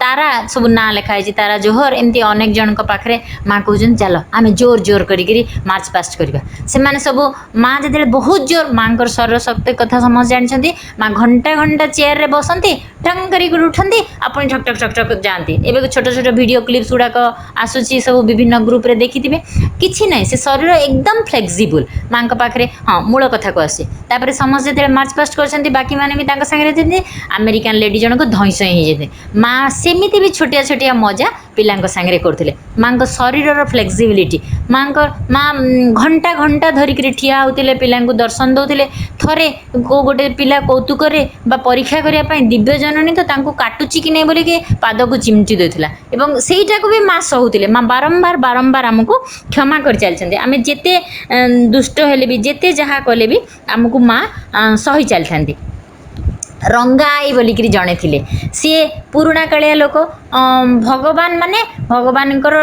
ତାରା ସବୁ ନାଁ ଲେଖା ହେଇଛି, ତାରା ଜୋହର, ଏମିତି ଅନେକ ଜଣଙ୍କ ପାଖରେ ମା କହୁଛନ୍ତି ଚାଲ ଆମେ ଜୋର କରିକିରି ମାର୍ଚ୍ଚ ପାଷ୍ଟ କରିବା। ସେମାନେ ସବୁ ମା ଯେତେବେଳେ ବହୁତ ଜୋର, ମାଙ୍କର ଶରୀର ଶକ୍ତି କଥା ସମସ୍ତେ ଜାଣିଛନ୍ତି, ମା ଘଣ୍ଟା ଚେୟାରରେ ବସନ୍ତି, ଠଙ୍ଗ କରିକି ଉଠନ୍ତି, ଆପଣ ଠକ୍ ଯାଆନ୍ତି। ଏବେ ଛୋଟ ଭିଡ଼ିଓ କ୍ଲିପ୍ସ ଗୁଡ଼ାକ ଆସୁଛି ସବୁ ବିଭିନ୍ନ ଗ୍ରୁପରେ ଦେଖିଥିବେ। କିଛି ନାହିଁ, ସେ ଶରୀର ଏକଦମ ଫ୍ଲେକ୍ସିବୁଲ୍ ମାଙ୍କ ପାଖରେ। ହଁ, ମୂଳ କଥାକୁ ଆସୁଛି। ତାପରେ ସମସ୍ତେ ଯେତେବେଳେ ମାର୍ଚ୍ଚ ପାଷ୍ଟ କରିଛନ୍ତି, ବାକିମାନେ ବି ତାଙ୍କ ସାଙ୍ଗରେ ଯେମିତି ଆମେରିକାନ୍ ଲେଡି ଜଣକ ଧଇଁସଇଁ ହେଇଯାଇଥିଲେ। ମା ସେମିତି ବି ଛୋଟିଆ ମଜା ପିଲାଙ୍କ ସାଙ୍ଗରେ କରୁଥିଲେ। ମାଙ୍କ ଶରୀରର ଫ୍ଲେକ୍ସିବିଲିଟି, ମା ଘଣ୍ଟା ଧରିକିରି ଠିଆ ହେଉଥିଲେ, ପିଲାଙ୍କୁ ଦର୍ଶନ ଦେଉଥିଲେ। ଥରେ କେଉଁ ଗୋଟେ ପିଲା କୌତୁକରେ ବା ପରୀକ୍ଷା କରିବା ପାଇଁ ଦିବ୍ୟଜନନୀ ତ ତାଙ୍କୁ କାଟୁଛି କି ନାହିଁ ବୋଲିକି ପାଦକୁ ଚିମଟି ଦେଉଥିଲା ଏବଂ ସେଇଟାକୁ ବି ମା ସହୁଥିଲେ। ମା ବାରମ୍ବାର ଆମକୁ କ୍ଷମା କରିଚାଲିଛନ୍ତି। ଆମେ ଯେତେ ଦୁଷ୍ଟ ହେଲେ ବି, ଯେତେ ଯାହା କଲେ ବି ଆମକୁ ମା ସହି ଚାଲିଥାନ୍ତି। ରଙ୍ଗାଇ ବୋଲିକିରି ଜଣେ ଥିଲେ, ସିଏ ପୁରୁଣା କାଳିଆ ଲୋକ। ଭଗବାନ ମାନେ ଭଗବାନଙ୍କର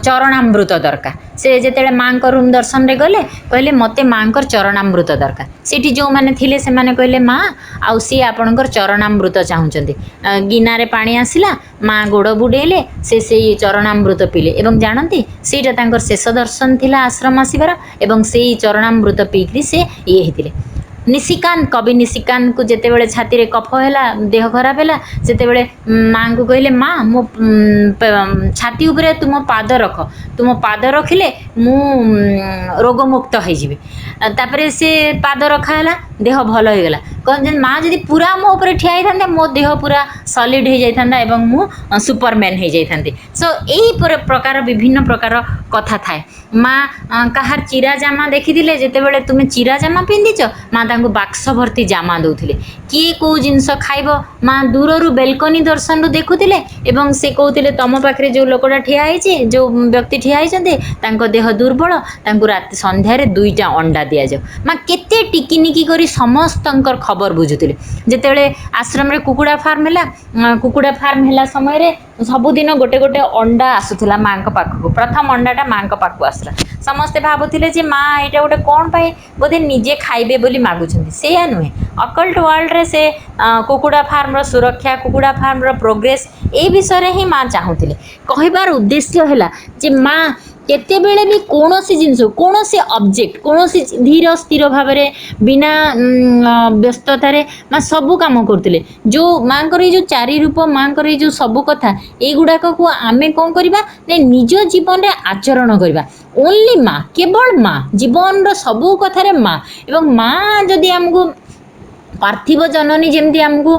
ଚରଣାମୃତ ଦରକାର। ସେ ଯେତେବେଳେ ମାଙ୍କ ରୁମ୍ ଦର୍ଶନରେ ଗଲେ, କହିଲେ ମୋତେ ମାଙ୍କର ଚରଣାମୃତ ଦରକାର। ସେଠି ଯେଉଁମାନେ ଥିଲେ ସେମାନେ କହିଲେ ମା ଆଉ ସିଏ ଆପଣଙ୍କର ଚରଣାମୃତ ଚାହୁଁଛନ୍ତି। ଗିନାରେ ପାଣି ଆସିଲା, ମା ଗୋଡ଼ ବୁଡ଼େଇଲେ, ସେ ସେଇ ଚରଣାମୃତ ପିଇଲେ ଏବଂ ଜାଣନ୍ତି ସେଇଟା ତାଙ୍କର ଶେଷ ଦର୍ଶନ ଥିଲା ଆଶ୍ରମ ଆସିବାର ଏବଂ ସେଇ ଚରଣାମୃତ ପିଇକିରି ସେ ହେଇଥିଲେ। କବି ନିଶିକାନ୍ତକୁ ଯେତେବେଳେ ଛାତିରେ କଫ ହେଲା, ଦେହ ଖରାପ ହେଲା, ସେତେବେଳେ ମାଙ୍କୁ କହିଲେ ମା ମୋ ଛାତି ଉପରେ ତୁମ ପାଦ ରଖ, ତୁମ ପାଦ ରଖିଲେ ମୁଁ ରୋଗମୁକ୍ତ ହେଇଯିବି। ତାପରେ ସେ ପାଦ ରଖା ହେଲା, ଦେହ ଭଲ ହେଇଗଲା। କହନ୍ତି ମା ଯଦି ପୁରା ମୋ ଉପରେ ଠିଆ ହେଇଥାନ୍ତେ, ମୋ ଦେହ ପୁରା ସଲିଡ୍ ହେଇଯାଇଥାନ୍ତା ଏବଂ ମୁଁ ସୁପରମ୍ୟାନ୍ ହେଇଯାଇଥାନ୍ତି। ସୋ ଏହି ପ୍ରକାର ବିଭିନ୍ନ ପ୍ରକାର କଥା ଥାଏ। ମା କାହାର ଚିରା ଜାମା ଦେଖିଥିଲେ, ଯେତେବେଳେ ତୁମେ ଚିରା ଜାମା ପିନ୍ଧିଛ, ମା ତାଙ୍କୁ ବାକ୍ସ ଭର୍ତ୍ତି ଜାମା ଦେଉଥିଲେ। କିଏ କେଉଁ ଜିନିଷ ଖାଇବ, ମା ଦୂରରୁ ବେଲକନି ଦର୍ଶନରୁ ଦେଖୁଥିଲେ ଏବଂ ସେ କହୁଥିଲେ ତମ ପାଖରେ ଯେଉଁ ଲୋକଟା ଠିଆ ହେଇଛି, ଯେଉଁ ବ୍ୟକ୍ତି ଠିଆ ହେଇଛନ୍ତି ତାଙ୍କ ଦେହ ଦୁର୍ବଳ, ତାଙ୍କୁ ରାତି ସନ୍ଧ୍ୟାରେ 2ଟା ଅଣ୍ଡା ଦିଆଯାଉ। ମା କେତେ ଟିକିନିକି କରି ସମସ୍ତଙ୍କର ଖବର ବୁଝୁଥିଲେ। ଯେତେବେଳେ ଆଶ୍ରମରେ କୁକୁଡ଼ା ଫାର୍ମ ହେଲା ସମୟରେ ସବୁଦିନ ଗୋଟେ ଅଣ୍ଡା ଆସୁଥିଲା ମାଙ୍କ ପାଖକୁ। ପ୍ରଥମ ଅଣ୍ଡାଟା ମାଙ୍କ ପାଖକୁ ଆସିଲା। ସମସ୍ତେ ଭାବୁଥିଲେ ଯେ ମା ଏଇଟା ଗୋଟେ କ'ଣ ପାଇଁ ବୋଧେ ନିଜେ ଖାଇବେ ବୋଲି ମାଗୁଛନ୍ତି। ସେଇଆ ନୁହେଁ, ଅକଲ୍ଟ ୱାର୍ଲଡରେ ସେ କୁକୁଡ଼ା ଫାର୍ମର ସୁରକ୍ଷା, କୁକୁଡ଼ା ଫାର୍ମର ପ୍ରୋଗ୍ରେସ୍ এই ବିଷୟରେ ହିଁ ମା ଚାହୁଁଥିଲେ। କହିବାର ଉଦ୍ଦେଶ୍ୟ ହେଲା ଯେ ମା କେତେବେଳେ ବି କୌଣସି ଜିନିଷ, କୌଣସି ଅବଜେକ୍ଟ, କୌଣସି ଧୀର ସ୍ଥିର ଭାବରେ ବିନା ବ୍ୟସ୍ତତାରେ ମା ସବୁ କାମ କରୁଥିଲେ। ଯେଉଁ ମାଙ୍କର ଏଇ ଯେଉଁ ଚାରି ରୂପ, ମାଙ୍କର ଏଇ ଯେଉଁ ସବୁ କଥା, ଏଇଗୁଡ଼ାକକୁ ଆମେ କ'ଣ କରିବା ନା ନିଜ ଜୀବନରେ ଆଚରଣ କରିବା। ଓନ୍ଲି ମା, କେବଳ ମା, ଜୀବନର ସବୁ କଥାରେ ମା। ଏବଂ ମା ଯଦି ଆମକୁ ପାର୍ଥିବ ଜନନୀ, ଯେମିତି ଆମକୁ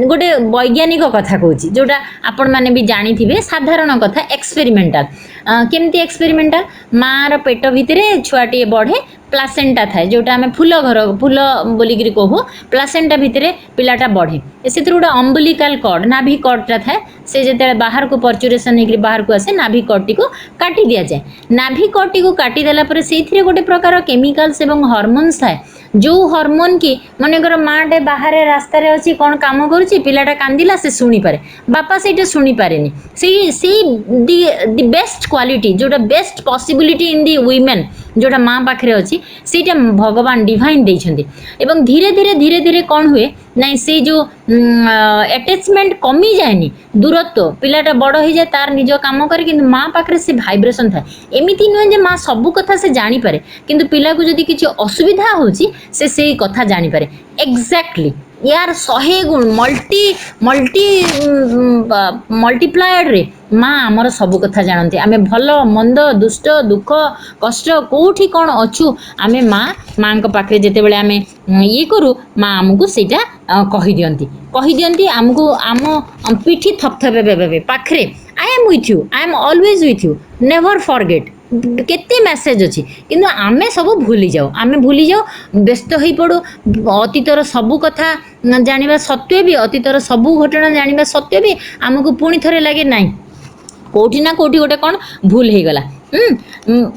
ଗୋଟେ ବୈଜ୍ଞାନିକ କଥା କହୁଛି, ଯେଉଁଟା ଆପଣମାନେ ବି ଜାଣିଥିବେ, ସାଧାରଣ କଥା, ଏକ୍ସପେରିମେଣ୍ଟାଲ। केमती एक्सपेरिमेंटाल मार पेट भितर छुआटे बढ़े प्लासेंटा थाए जोटा आम फूल घर फूल बोलिक कहू प्लासेंटा भितर पिलाटा बढ़े से गोटे अम्बुलिकाल कॉर्ड नाभि कॉर्डटा थाए से जो बाहर को परचुरेसन होकर बाहर को आसे नाभि कॉर्ड टी को काटी दि जाए नाभि कॉर्ड टी को काटी देला पर से गोटे प्रकार केमिकल्स एवं हार्मोन्स थाए जो हार्मोन की मनकर माटे बाहर रास्तार अच्छी कौन कम करुच्ची पिलाटा कांदिला से शुणी पारे बापा से शुणी पारे से दी बेस्ट क्वालिटी जोटा best possibility in the women जोटा माँ पाखे अच्छी से भगवान डिवाइन देइछन्ति एवं धीरे धीरे धीरे धीरे कौन हुए ना से जो अटैचमेंट कमी जाएनी दूरत्व पिलाटा बड़ हो जाए तार निज काम करे कि माँ पाखे से भाइब्रेशन थाए एमती नुहे जे माँ सबू कथा से जानीपे किंतु पिला को जदि किसी असुविधा होची से कथा जानीपे एक्जाक्टली यार 100 गुण मल्टीप्लाएड रे माँ आमर सबू कथा जानते आमे भल मंद दुष्ट दुख कष्ट कोठी कौन अच्छु आमे माँ पाखे जिते बड़े आमे ये करूँ माँ आमको सेटा कहीदियंती आमको आम पिठी थपथपे पाखे I am with you I am always with you never forget केते मेसेज अच्छी किंतु आमे सब भूली जाओ व्यस्त हो पड़ू अतीतर सबू कथा जानिबा सत्वे भी अतीतर सबू घटना जानिबा सत्वे भी आमको पुणी थरे लगे नाई कोठी ना कोठी गोटे कौन भूल हो गला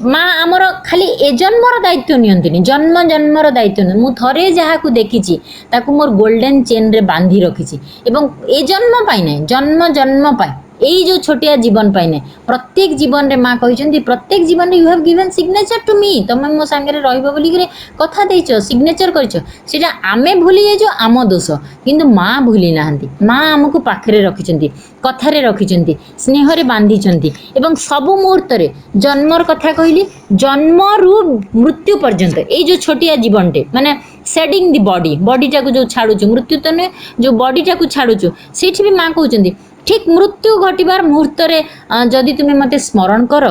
माँ आमर खाली ए जन्मर दायित्व नियंतिनी जन्म जन्मर दायित्व नहीं मु थरे जहाँ को देखी ताकू मोर गोल्डन चेन रे बांधी रखी एवं ए जन्म पाई ना जन्म जन्म पाई यही जो छोटिया जीवन पाई ना प्रत्येक जीवन रे माँ कहते प्रत्येक जीवन रे you have given signature to me तुम मो सांगे रहिबो बोली करे कथा देइछो सिग्नेचर करछो सेटा आमे भूली जाइछो आम दोष किंतु माँ भूली नाहंती माँ आमको पाखरे रखिछंती कथारे रखिछंती स्नेह रे बांधिछंती एवं सबु मुहूर्त रे जन्मर कथा कहली जन्म रु मृत्यु पर्यंत एई जो छोटिया जीवनटे माने सेडिंग दी बॉडी टाको जो छाड़ुछु मृत्यु तो नुहे जो बॉडी टाको छाड़ुछु सेठी भी माँ कहउछंती ठीक मृत्यु घटबार मुहूर्त रे जदि तुमे मते स्मरण कर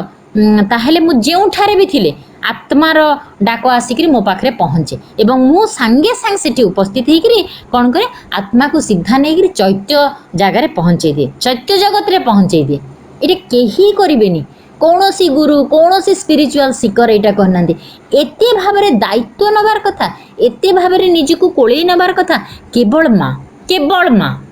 ताहेले मु जेउठारे भी थिले आत्मार डाक आसिक मो पाखे पहुँचे एवं मु सांगे सांग सेठी उपस्थित होकर कौन करे आत्मा को सीधा नहीं चैत्य जगार पहुँचे दिए चैत्य जगत रे पहुँचे दिए ये कहीं करेनि कौन सी गुरु कौन सी स्पिरिचुअल सिकर यहाँ कहना एते भाव दायित्व नबार कथा एते भाव निजको कोड़े नबार कथा केवल माँ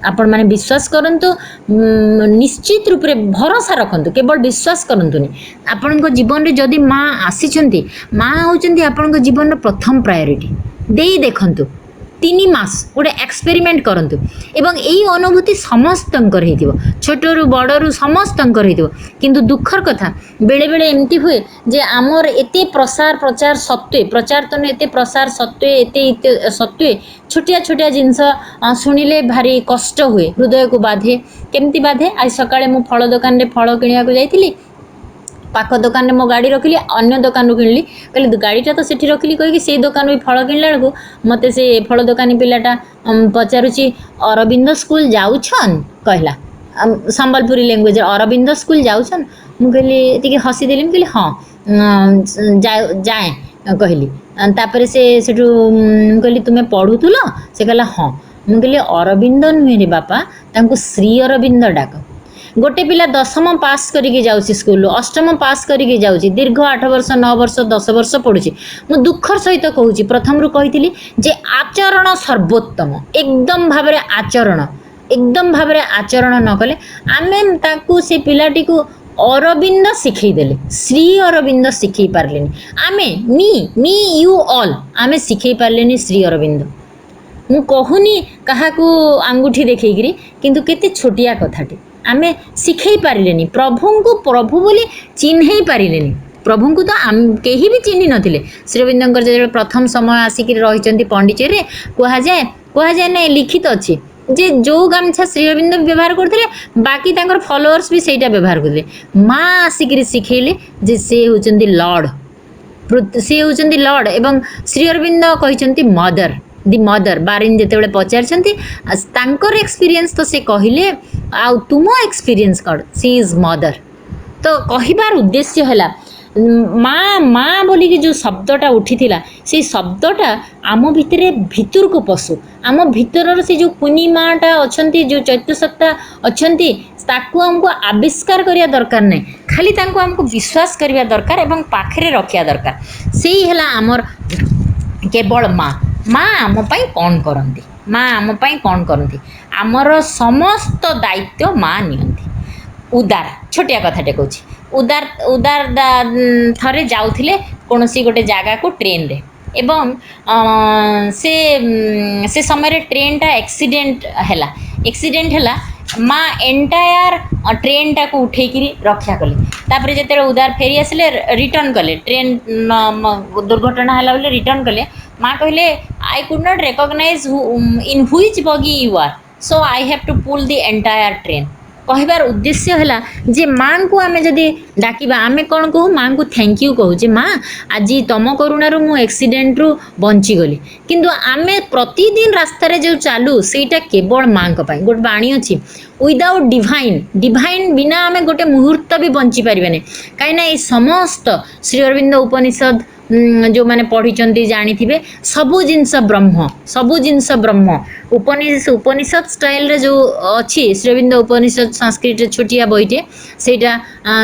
आपण माने विश्वास करंतु निश्चित रूप से भरोसा रखंतु केवल विश्वास करंतुनी आपण जीवन रे जदि माँ आसीचंती माँ होचंती आपण जीवन प्रथम प्रायोरिटी देई देखंतु 3 मास गोटे एक्सपेरिमेंट करंतु एवं यही अनुभूति समस्तंकर हेतिबो छोटरू बड़रू समस्तंकर हेतिबो किंतु दुखर कथा बेले बेले एमती हुए जे आमर एते प्रचार सत्वे प्रचार तो एते प्रसार सत्वे एते सत्वे छोटिया छोटिया जिनस शुणिले भारी कष्ट हुए हृदय को बाधे केमती बाधे आज सकाळे मु फल दुकान रे फल किनिया को जाइतिली पाख दुकान में मो गाड़ी रखिली अन्य दुकान किणली कहली गाड़ीटा तो सेठी रखिली कहीकि से दुकान भी फल किणला बेलू मते से फल दुकानी पिलाटा पचारुची अरविंद स्कूल जाउछन कहला संबलपुरी लैंग्वेज अरविंद स्कूल जाउछन मु कहली टिके हसी देली कहली हां जाए कहली तापर से सेठू कहली तुमे पढ़ुथुलो से कहला हां मु कहली अरविंद नुहे रे बापा तांको श्री अरविंद डाक गोटे पिला 10म पास करके जाउची स्कूल 8म पास करके जाउची दीर्घ 8 वर्ष 9 वर्ष 10 वर्ष पढ़ुची मु दुखर सहित कहूची प्रथम रु कहितली जे आचरण सर्वोत्तम एकदम भाबरे आचरण न कले आमे ताकू से पिलाटी को अरविंद शिखई देले श्री अरविंद शिखई पारलेनी आमे मी यू ऑल आमे शिखई पारलेनी श्री अरविंद मु कहूनी कहा को आंगुठी देखैगिरी किंतु केते छोटिया कथाटी आमे शिखई पारिलेनी प्रभु को प्रभु बोली चिन्हई पारिलेनी प्रभु को तो कहीं भी चिन्ह नथिले श्री अरविंदर जो प्रथम समय आसिक रही पंडिचेरी कहुए ना लिखित अच्छी जे जो गामछा श्री अरविंद व्यवहार करते बाकी तांकर फॉलोअर्स भी सेटा व्यवहार करते माँ आसिक शिखेले जे से होचंती लॉर्ड एवं श्री अरविंद कहते मदर दि मदर बारिन जिते पचारछंती तांकर एक्सपीरियंस तो से कहले आ तुम एक्सपीरियंस कौन सी इज मदर तो कहिबार उद्देश्य है माँ बोलिकी जो शब्दटा उठीथिला से शब्दटा आम भितर भितर को पशु आम भितर से जो कुनी माँटा अच्छा जो चैत्य सत्ता अच्छा ताकू हमको आविष्कार करिया दरकार नहीं खाली तांको हमको विश्वास करवा दरकार एवं पाखरे रखिया दरकार से ही हला आमर केवल माँ माँ आम पाई कौन करती माँ आम पाई कौन करती आमर समस्त दायित्व माँ नियंती उदार छोटिया कथाटे कहूँ उदार उदार थरे जाउथिले कोनोसी गोटे जगह को ट्रेन रे एवं से समय ट्रेन टा एक्सीडेंट हैला माँ एंटायर ट्रेन टा को उठेकी रक्षा कले तापर जेते उदार फेरी आसिले रिटर्न कले ट्रेन दुर्घटना हैला बोले रिटर्न कले माँ कहले I could not recognise in which bogie you are so I have to pull the entire train कहबार उद्देश्य है जे माँ को आमे जदि डाकिबा आमे कौन कहू माँ को थैंक यू कहू जे माँ आज तुम करुणारू मु एक्सीडेंट रु बंची गली किंतु आमे प्रतिदिन रास्तार जो चालू सेटा केवल माँ को गोटे बाणी अच्छी विदाउट डिवाइन बिना आमे गोटे मुहूर्त भी बंची पारे कहीं समस्त श्री अरविंद उपनिषद जो मैंने पढ़ी जानी सबू जिनस ब्रह्म उपनिषद स्टाइल रे जो अच्छी श्री अरविंद उपनिषद संस्कृत छोटिया बईटे सेटा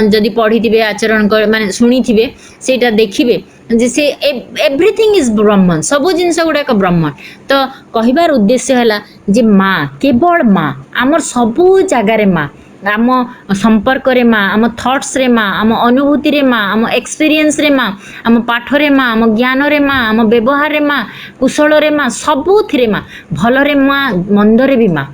जदि पढ़ी थे आचरण माने शुणी थे सेटा देखिए जे एवरीथिंग इज ब्रह्म सबू जिनस गुड़ाक ब्रह्म तो कहबार उद्देश्य है जे माँ केवल माँ आमर सबू जगार माँ आम संपर्क रे माँ आम थट्स रे माँ आम अनुभूति रे माँ आम एक्सपीरियंस रे माँ आम पाठ रे माँ आम ज्ञान रे माँ आम व्यवहार रे माँ कुशल रे माँ सबुथिरे माँ भल रे माँ मंद रे भी माँ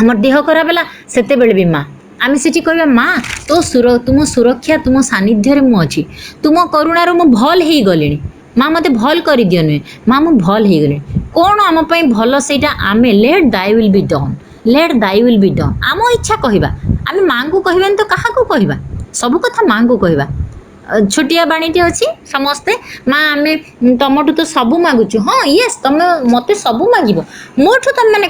आम देह खराब है सेते बेले भी माँ आम से कहवा माँ तो तुम सुरक्षा तुम सानिध्य मु अच्छी तुम करुणार मु भल हो गली माँ मत भल कर दियो नुहे माँ मु भल हो गली कौन आम भल से आम late thy will be done let thy will be done आम इच्छा कहवा आम माँ को कहबानी तो क्या कहवा सब कथा माँ को कहवा छोटिया बाणीटे अच्छी समस्ते माँ आम तुमठू तो सबू मागुचु हाँ येस तुम मत सबू मागिब मोठू तुम मैंने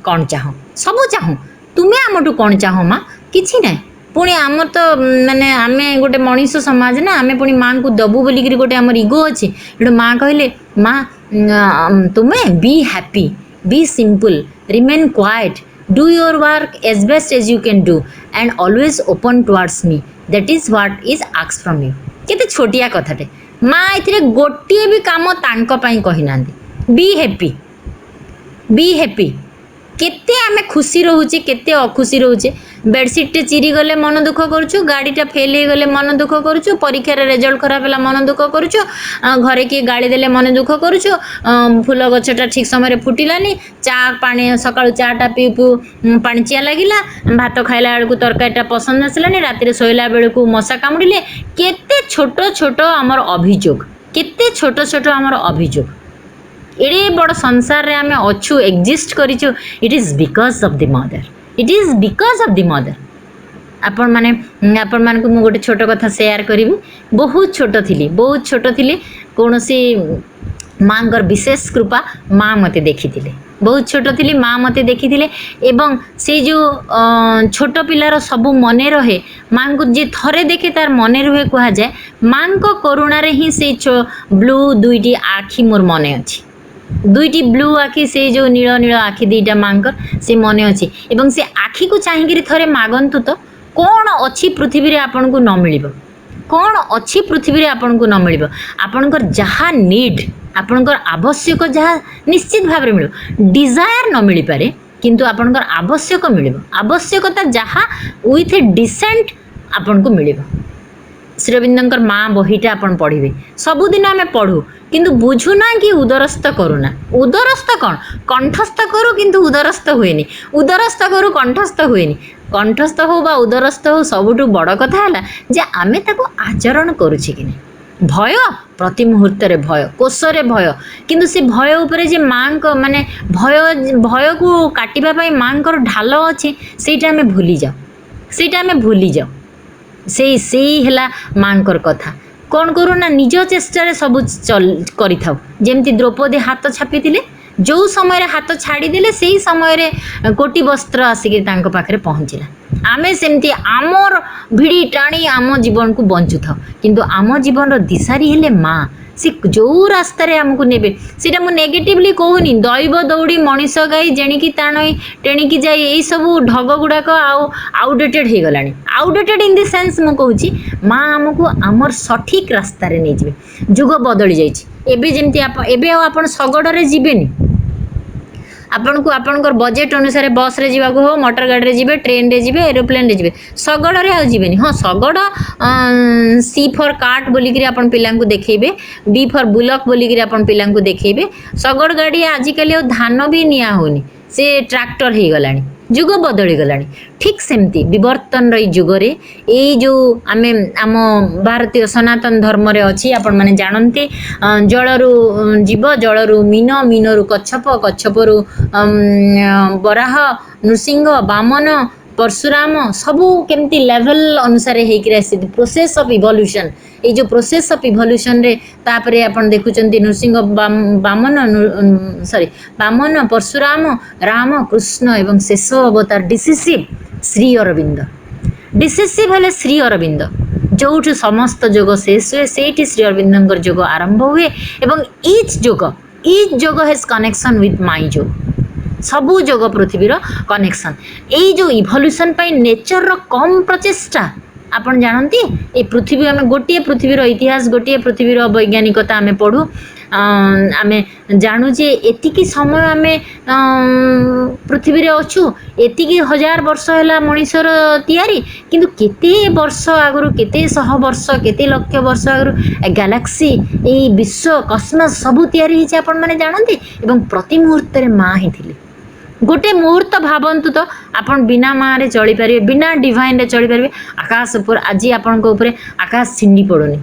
कौन चाह सबू चाहूँ तुम्हें आमठू कौन चाह माँ किसी ना पुणी आम तो माने आम गोटे मनीष समाज ना आम पुणी माँ को दबू बोलिक गोटे आम इगो अच्छे एटू माँ कहले माँ तुम्हें be happy B simple remain quite do your work as best as you can do and always open towards me that is what is asked from you केते छोटिया कथाटे माँ इथिरे गोटिए भी काम तांको पई कहि नांदी बी हैप्पी केते आमे खुशी रहूचे केते अखुशी रहूचे बेडसीट टे चिरी गले मन दुख करूछु गाड़ीटा फेल हो गले मन दुख करूछु परीक्षा रे रिजल्ट खराब होला मन दुख करूछु घरे की गाड़ी देले मन दुख करूछु फूल गछटा ठीक समय फुटिलानी चा पानी सकाळु चाटा पीपु पानी चिया लागिला भात खाइला बेलू तरकारीटा पसंद आसलानी राति रे सोइला बेलू मशा कामुडिले केते छोट छोट आमर अभियोग केते छोट छोट आमर अभियोग एड़े बड़ संसार रे आमे अच्छु एक्जिस्ट करिछु it is because of the mother it is because of the mother आपण माने को मु गोटे छोट कथा शेयर करी बहुत छोट थिली कोनोसी माँगर विशेष कृपा माँ मते देखी बहुत छोट थिली माँ मते देखी एवं से जो छोट पिलार सबू मने रहे माँ को जे थरे देखे तार मने रहे कहा जाए माँ को करुणार ही से ब्लू दुईटी आखि मोर मने अच्छी दुईटी ब्लू आखि से जो नील नील आखि दुईटा मांकर से मने अच्छी एवं से आखि को चाहिए थरे मागंतु तो कौन अच्छी पृथ्वी आपन को न मिल कौन अच्छी पृथ्वी आपन को न मिल आपणकर जहाँ नीड आपणकर आवश्यक जहाँ निश्चित भाव में मिल डिजायर न मिल पारे किंतु आपणकर आवश्यक मिल आवश्यकता जहाँ विथ ए डिसेंट आपन को मिल श्री अरविंदर माँ बहीटा आपन पढ़े सबुदिन आम पढ़ू किंतु बुझुना कि उदरस्थ करूना उदरस्थ कौन कंठस्थ करू किंतु उदरस्थ हुएनी उदरस्थ करू कंठस्थ हुएनी कंठस्थ हो बा उदरस्थ हो सबुठु बड़ कथा है जे आमे ताको आचरण करुछि कि भय प्रति मुहूर्त रे भय कोशरे भय किंतु से भय उपरे जे माँ को माने भय को काटिबा पई माँ को ढाल अच्छे सेटा आमे भूली जाओ से हैला माँकर कथा कौन करू ना निज चेष्टा सब करि थाउ जेमती द्रौपदी हाथ छापी जो समय हाथ छाड़ीदे से समय कोटी वस्त्र आसिक पाखे पहुँचला आमे सेमती आमर भिड़ी टाणी आम जीवन को बंचु था किंतु आम जीवन दिशारी हेले माँ सी जो रास्तार आमको ने मु नेगेटिवली कहूनी दैव दौड़ी मनीष गाई जेणिकी ताणी टेणिकी जाए यही सब ढग गुड़ाक आउडेटेड हो गला आउडेटेड इन द सेंस मु कहूँ माँ आमको आमर सठिक रास्तार नहीं जाए जुग बदली जाइए आप शगड़े जीवेनि आपन को आपनकर बजेट अनुसार बस रे जीवा हो मोटर गाड़ी रे जीवे ट्रेन रे जीवे एरोप्लेन रे जीवे शगड़ रे आ जीवेनि हाँ शगड़ सी फॉर कार्ट बोलिकी आपन पिला को देखेबे बी फॉर बुलक बोलिकी आपन पिला को देखेबे शगड़ गाड़ी आजिकल धान भी निया होनी से ट्रैक्टर हो गलानी जुग बदली गलानी ठीक सेमती विवर्तन युगरे ये जो आम आम भारतीय सनातन धर्म रे अच्छी आपण मैंने जानते जलरू जीव जलरू मीन मीनरू कच्छप कच्छपरू बराह नृसिंह बामन परशुराम सबू केमती लेवल अनुसार होकर प्रोसेस ऑफ इवोल्यूशन ये जो प्रोसेस ऑफ इवोल्यूशन रे तापरे आपण देखुचंती नृसिंह बामन सॉरी बामन परशुराम राम कृष्ण एवं शेष अवतार डिसिसिव श्री अरविंद डिसिसिव हेले श्री अरविंद जो समस्त जोग शेष हुए से श्री अरविंद जोग आरंभ हुए एवं ईच जोग हैज कनेक्शन विथ माई जोग सबू जोग पृथ्वीर कनेक्शन यही जो इवोल्यूशन पाई नेचर रो कम प्रचेष्टा आपण जानती ए पृथ्वी आम गोटे पृथ्वीर इतिहास गोटे पृथ्वीर वैज्ञानिकता आम पढ़ू आम जानू जे एतिकी समय आम पृथ्वी अच्छु एतिकी 1000 वर्ष है मनीषर तैयारी किंतु केते वर्ष आगु केते शह वर्ष केते लक्ष वर्ष आगु गैलेक्सी ए विश्व कस्मस सबू तैयारी होइछे आपण माने जानती एवं प्रति मुहूर्त रे माँ ही थिले गोटे मुहूर्त भावन्तु तो आपण बिना माँ रे चली पारे बिना डिवाइन रे चली पारे आकाश ऊपर आज आपण को ऊपर आकाश छिंडी पड़ोनी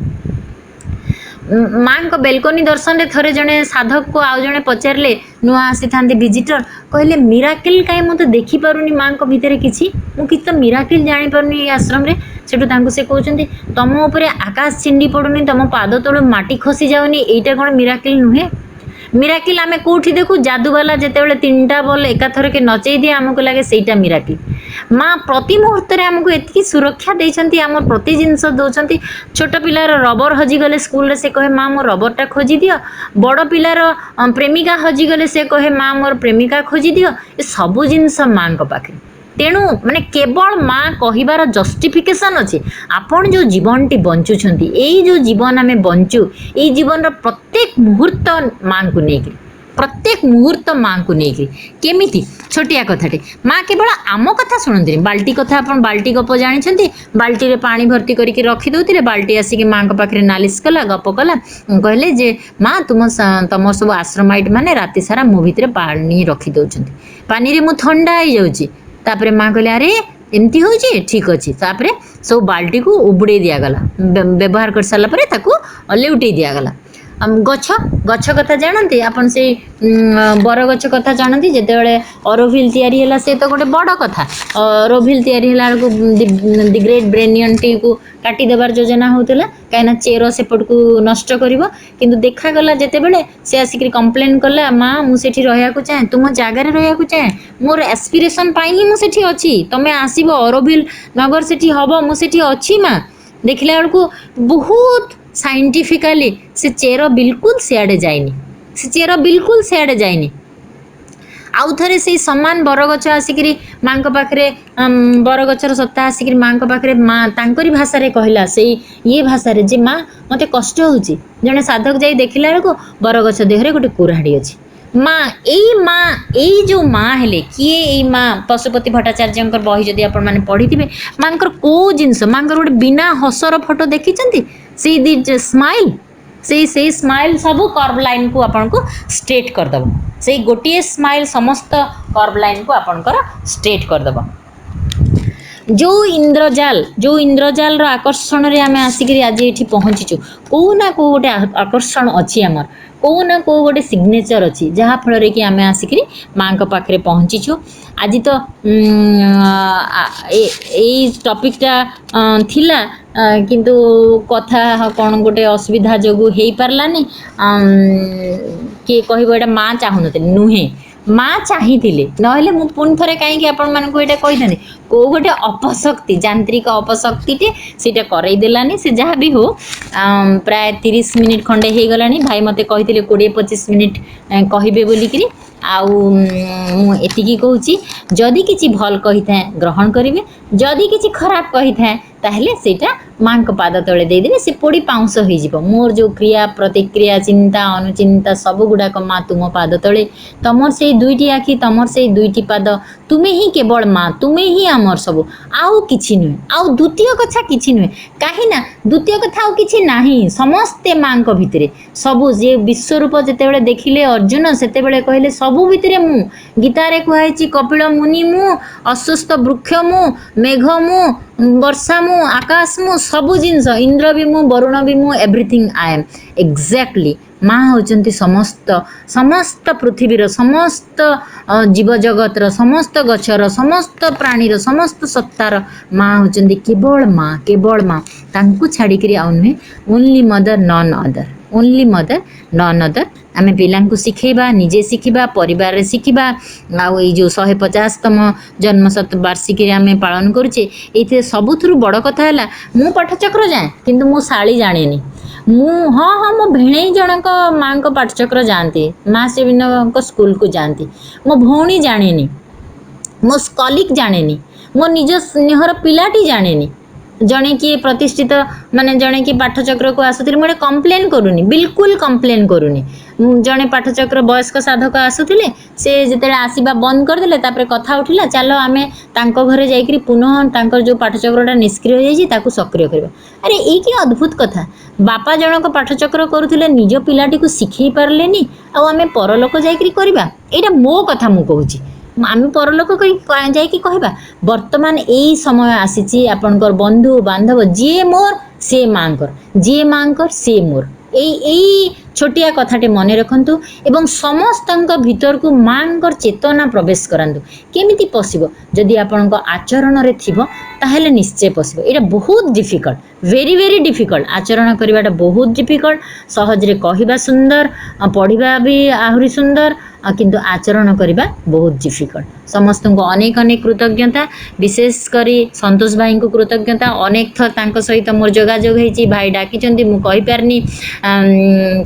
माँ को बेलकनी दर्शन रे थरे जने साधक को आउ जने पचारले नुआ आसी थांती विजिटर कहले मिराकिल काई मते देखि पारुनी माँ को भीतर किछि मु कि तो मिराकिल जानि पारुनी ए आश्रम रे सेटु तांको से कहउचंती तम ऊपर आकाश छिंडी पड़ोनी तम पाद तळ माटी खसी जाउनी एटा कोन मिराकिल नुहे मिराकिल आमे कोठी देखु जादूवाला जेतेबेले 3टा बॉल एकाथर के नचेई दिए आमको लगे सेटा मिराकिल माँ प्रति मुहूर्त रे आमको एतकी सुरक्षा देछंती आम प्रति जिनस दउछंती छोट पिलार रबर हजी गले स्कूल रे से कहे माँ मोर रबरटा खोजी दियो बड़ पिलार प्रेमिका हजी गले से कहे माँ मोर प्रेमिका खोजी दियो ए सबु जिनस माँ को पाखे तेणु माने केवल माँ कहिबार जस्टिफिकेशन अच्छे आपण जो जीवन टी बंचुछंती एई जो जीवन आमे बंचु एई जीवन रो प्रत्येक मुहूर्त माँ को नेकी प्रत्येक मुहूर्त माँ को नेकी केमिति छोटिया कथाटे माँ केवल आम कथा शुणती बाल्टी कथा आपण बाल्टी गप जानी बाल्टी रे पानी भर्ती करके रखी दौते बाल्टी आसिक माँ को पाखे नालिश कला गप कला कहले जे माँ तुम सब आश्रमाइट माने राति सारा मो भितर पानी रखी दौरान पानी रे मु ठंडा हो जाऊँगी तापरे माँ कहले अरे एमती हो ठीक अच्छे तापरे सब बाल्टी को उबड़े दिगला व्यवहार कर सारा पर लेउटे दिगला गछ गछ कथा जानते आपन से बर गछ कथा जानते जितेबाला अरोभिल तैयारी है से तो गोटे बड़ कथा अरोभिल तैयारी है दि ग्रेट ब्रेनियन टी को काटी देवार योजना होता कहीं चेर सेपट को नष्ट कर किंतु देखागला जितेबाला से आसिक कंप्लेन कला माँ मुझे रहा चाहे तुम जगार रहा चाहे मोर एस्पिरेशन ही मुझे अच्छी तुम्हें आसब अरोभिल नगर से हम मुझे अच्छी माँ देखला बेलू बहुत साइंटिफिकली से चेर बिल्कुल सियाड़े जाइनी से चेर बिल्कुल सियाड़े जाइनी आउ थे से सामान बरगछ आसिक माँ पाखे बरगछर सत्ता आसिक माँ पाखे माँ तांकरी भाषा रे कहला से ये भाषा रे जे माँ मते कष्ट होची जने साधक जाई देखिला बेलू बरगछ देहरे गोटे कुराड़ी अच्छी माँ यही जो माँ हेले किए यही माँ पशुपति भट्टाचार्य बही जदि आपण मैंने पढ़ी थे माँ को जिनस माँ गोटे बिना हसर फोटो देखी से दी स्माइल से स्माइल सब कर्व लाइन को आपन को स्ट्रेट करदब से गोटे स्माइल समस्त कर्व लाइन को आपनकर स्ट्रेट करदब जो इंद्रजाल आकर्षण रे आमे आसिक आज ये पहुँचीचु कौ ना कौ गोटे आकर्षण अच्छी आमर कौ ना कौ गोटे सिग्नेचर अच्छी जहाँ फल कि आमे आसिक माँ पाखे पहुँचीचु आज तो यही टॉपिकटा थिला किंतु कथा कौन गोटे असुविधा जो हो पारानी किए कह माँ चाहून नुहे माँ चाहिए नहले मु पुणी थे कहीं आपण मानक ये कही कौ गोटे अपशक्ति यांत्रिक अपशक्तिटे सीटा करईदेलानी से जहाँ भी हो प्राय 30 मिनिट खंडे हो गला भाई मते कही 20-25 मिनिट कहबे बोलिकी एतिकी कहूँ जदि किसी भल कही था ग्रहण करेंगे जदि किसी खराब कही था ताहले सेटा माँ पाद तले देदेवे से पोड़ी पाउंस हो मोर जो क्रिया प्रतिक्रिया चिंता अनुचिंता सब गुड़ाक माँ तुम पाद तले तमर से दुईटी आखि तमर से दुईटी पाद तुम्हें ही केवल माँ तुम्हें ही आमर सब आउ किछि नुहे आउ द्वितीय कथा किछि नुहे कहीं ना द्वितीय कथा आउ किछि नाही समस्ते माँ भितरे सबू जे विश्वरूप जितेबाला देखिले अर्जुन सेतेबाला कहले सबू भितरे मु गीतारे कहुई कपिल मुनि मु अस्वस्थ वृक्ष मु मेघ मु वर्षा मु आकाश मु सबू जिनस इंद्र भी मु वरुण भी मु एवरीथिंग आई एम एक्जाक्टली माँ होचंती समस्त समस्त पृथ्वीर समस्त जीव जगतर समस्त गछर समस्त प्राणीर समस्त सत्तार माँ होचंती केवल माँ तांकु छाड़ी आउ नुहे only mother none other only mother none other आमे पिलांकु शिखेबा निजे शिखिबा परिवार रे शिखिबा आउ ए जो 150तम जन्म वार्षिकी आमे पालन करूचे एते सबुथुरु बड़ कथा हैला मु पाठचक्र जाए किंतु मो साली जानेनी मु हाँ हाँ मो भेणे जनक माँ को पाठचक्र जाती माँ से स्कूल को जाती मो भौणी जानेनी मो कलिक जानेनी मो निज स्नेहर पिलाटी जानेनी जड़े किए प्रतिष्ठित माने जड़े कि पाठचक्र को आसुले मुझे कंप्लेन करूनी बिल्कुल कंप्लेन करूनी जड़े पाठचक्र वयस्क साधक आसुले से जिते आसवा बंद करदे तापर कथा उठिला चलो आमे तांको घरे जाइकरी पुनः तांकर जो पाठचक्रटा निष्क्रिय हो जाइए सक्रिय करवा अरे ये कि अद्भुत कथा बापा जनक पाठचक्र करुले निज पिलाटी को शिखई पार्लेनी आमे परलोक जाइकरी करवा एटा मो कथा मु कहूची आम परलोक जाइकी कहबा वर्तमान यही समय आसी आपणकर बंधु बांधव जी मोर से मांकर जी मांकर से मोर यही छोटिया कथाटे मन रखंतु एवं समस्त भीतर को मांकर चेतना प्रवेश करांतु केमिति पसिबो जदि आपणक आचरण रे थिबो ताहेले निश्चय पसिबो एटा बहुत डिफिकल्ट वेरी वेरी डिफिकल्ट आचरण करवाटा बहुत डिफिकल्ट सहज रे कहिबा सुंदर पढ़िबा भी आहुरी सुंदर किंतु आचरण करवा बहुत डिफिकल्ट समस्त को अनेक अनेक कृतज्ञता विशेष करी संतोष भाई को कृतज्ञता अनेक थर तांको सहित मोर जोगाजोग होईची भाई डाकिचंती मु कहि पारनी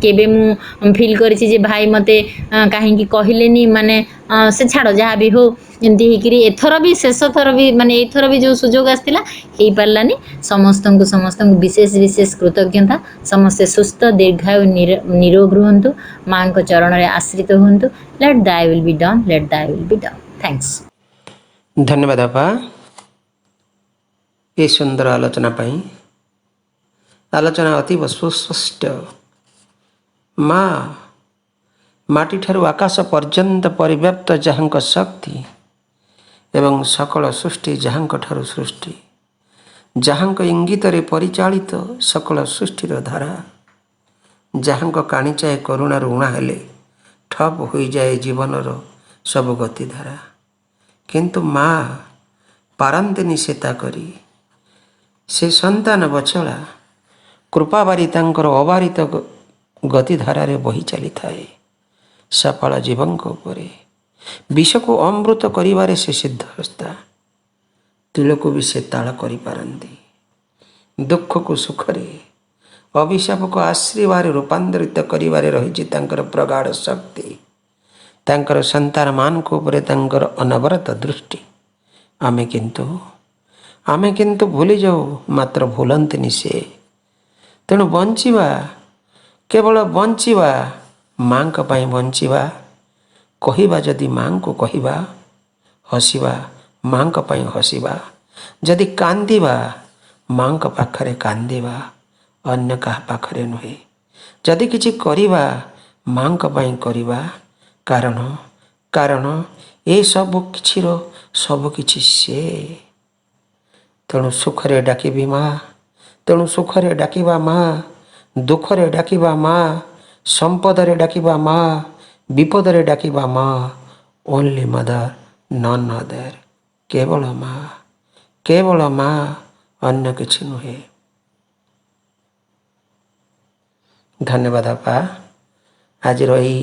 केबे मु फील करिछि जे भाई मते काहेकि कहिलेनी माने से छाड़ जहाँ भी हो एमती होकर एथर भी शेष थर भी माने एथर भी जो सुजोग आसला हो पारानी समस्त विशेष विशेष कृतज्ञता समस्ते सुस्थ दीर्घायु निरोग रुहंतु माँ को चरण रे आश्रित हुंतु let thy will be done let thy will be done thanks धन्यवाद आपा ये सुंदर आलोचना पाई आलोचना अतीव सुस्पष्ट माँ माटी ठारू आकाश पर्यंत परिव्याप्त जहाँक शक्ति एवं सकल सृष्टि जहाँक ठारू सृष्टि जहाँक इंगित परिचालित सकल सृष्टिर धारा जहाँक काणीचाए करुणार उणा हेले ठप हो जाए जीवनर सब गतिधारा किंतु माँ पारंतिनी सेता करी से संतान बछड़ा कृपाबारी तांकर अबारित गतिधारा रे बही चली थाए सफल जीवन को उपरे विष को अमृत करिवारे से सिद्धहस्ता तिल को भी से ताल करि पारंती दुख को सुखरे अभिशाप को आशीर्वाद रूपांतरित करिवारे रहिछि तांकर प्रगाढ़ शक्ति तांकर संतान मान को उपरे तांकर अनवरत दृष्टि आमे किंतु भूली जाऊ मात्र भूलंतिनी से तेणु बंचिवा केवल बंचिवा माँ का पाई बंचिवा कहिबा जदि माँ को कहिबा हसिबा माँ का पाई हसिबा जदि कांदिबा माँ का पाखरे कांदिबा अन्य कहा पाखरे नुहे जदि किछि करिबा माँ का पाई करिबा कारण ए सब किछिर सब किछि से तेणु सुखरे डाकिबी माँ तेणु सुखरे डाकिबा माँ दुखरे डाकिबा माँ संपदरे डाकिबा माँ विपदरे डाकिबा माँ ओनली मदर नॉन अदर केवल माँ अन्य किछि नुहे। धन्यवाद आपा आज रही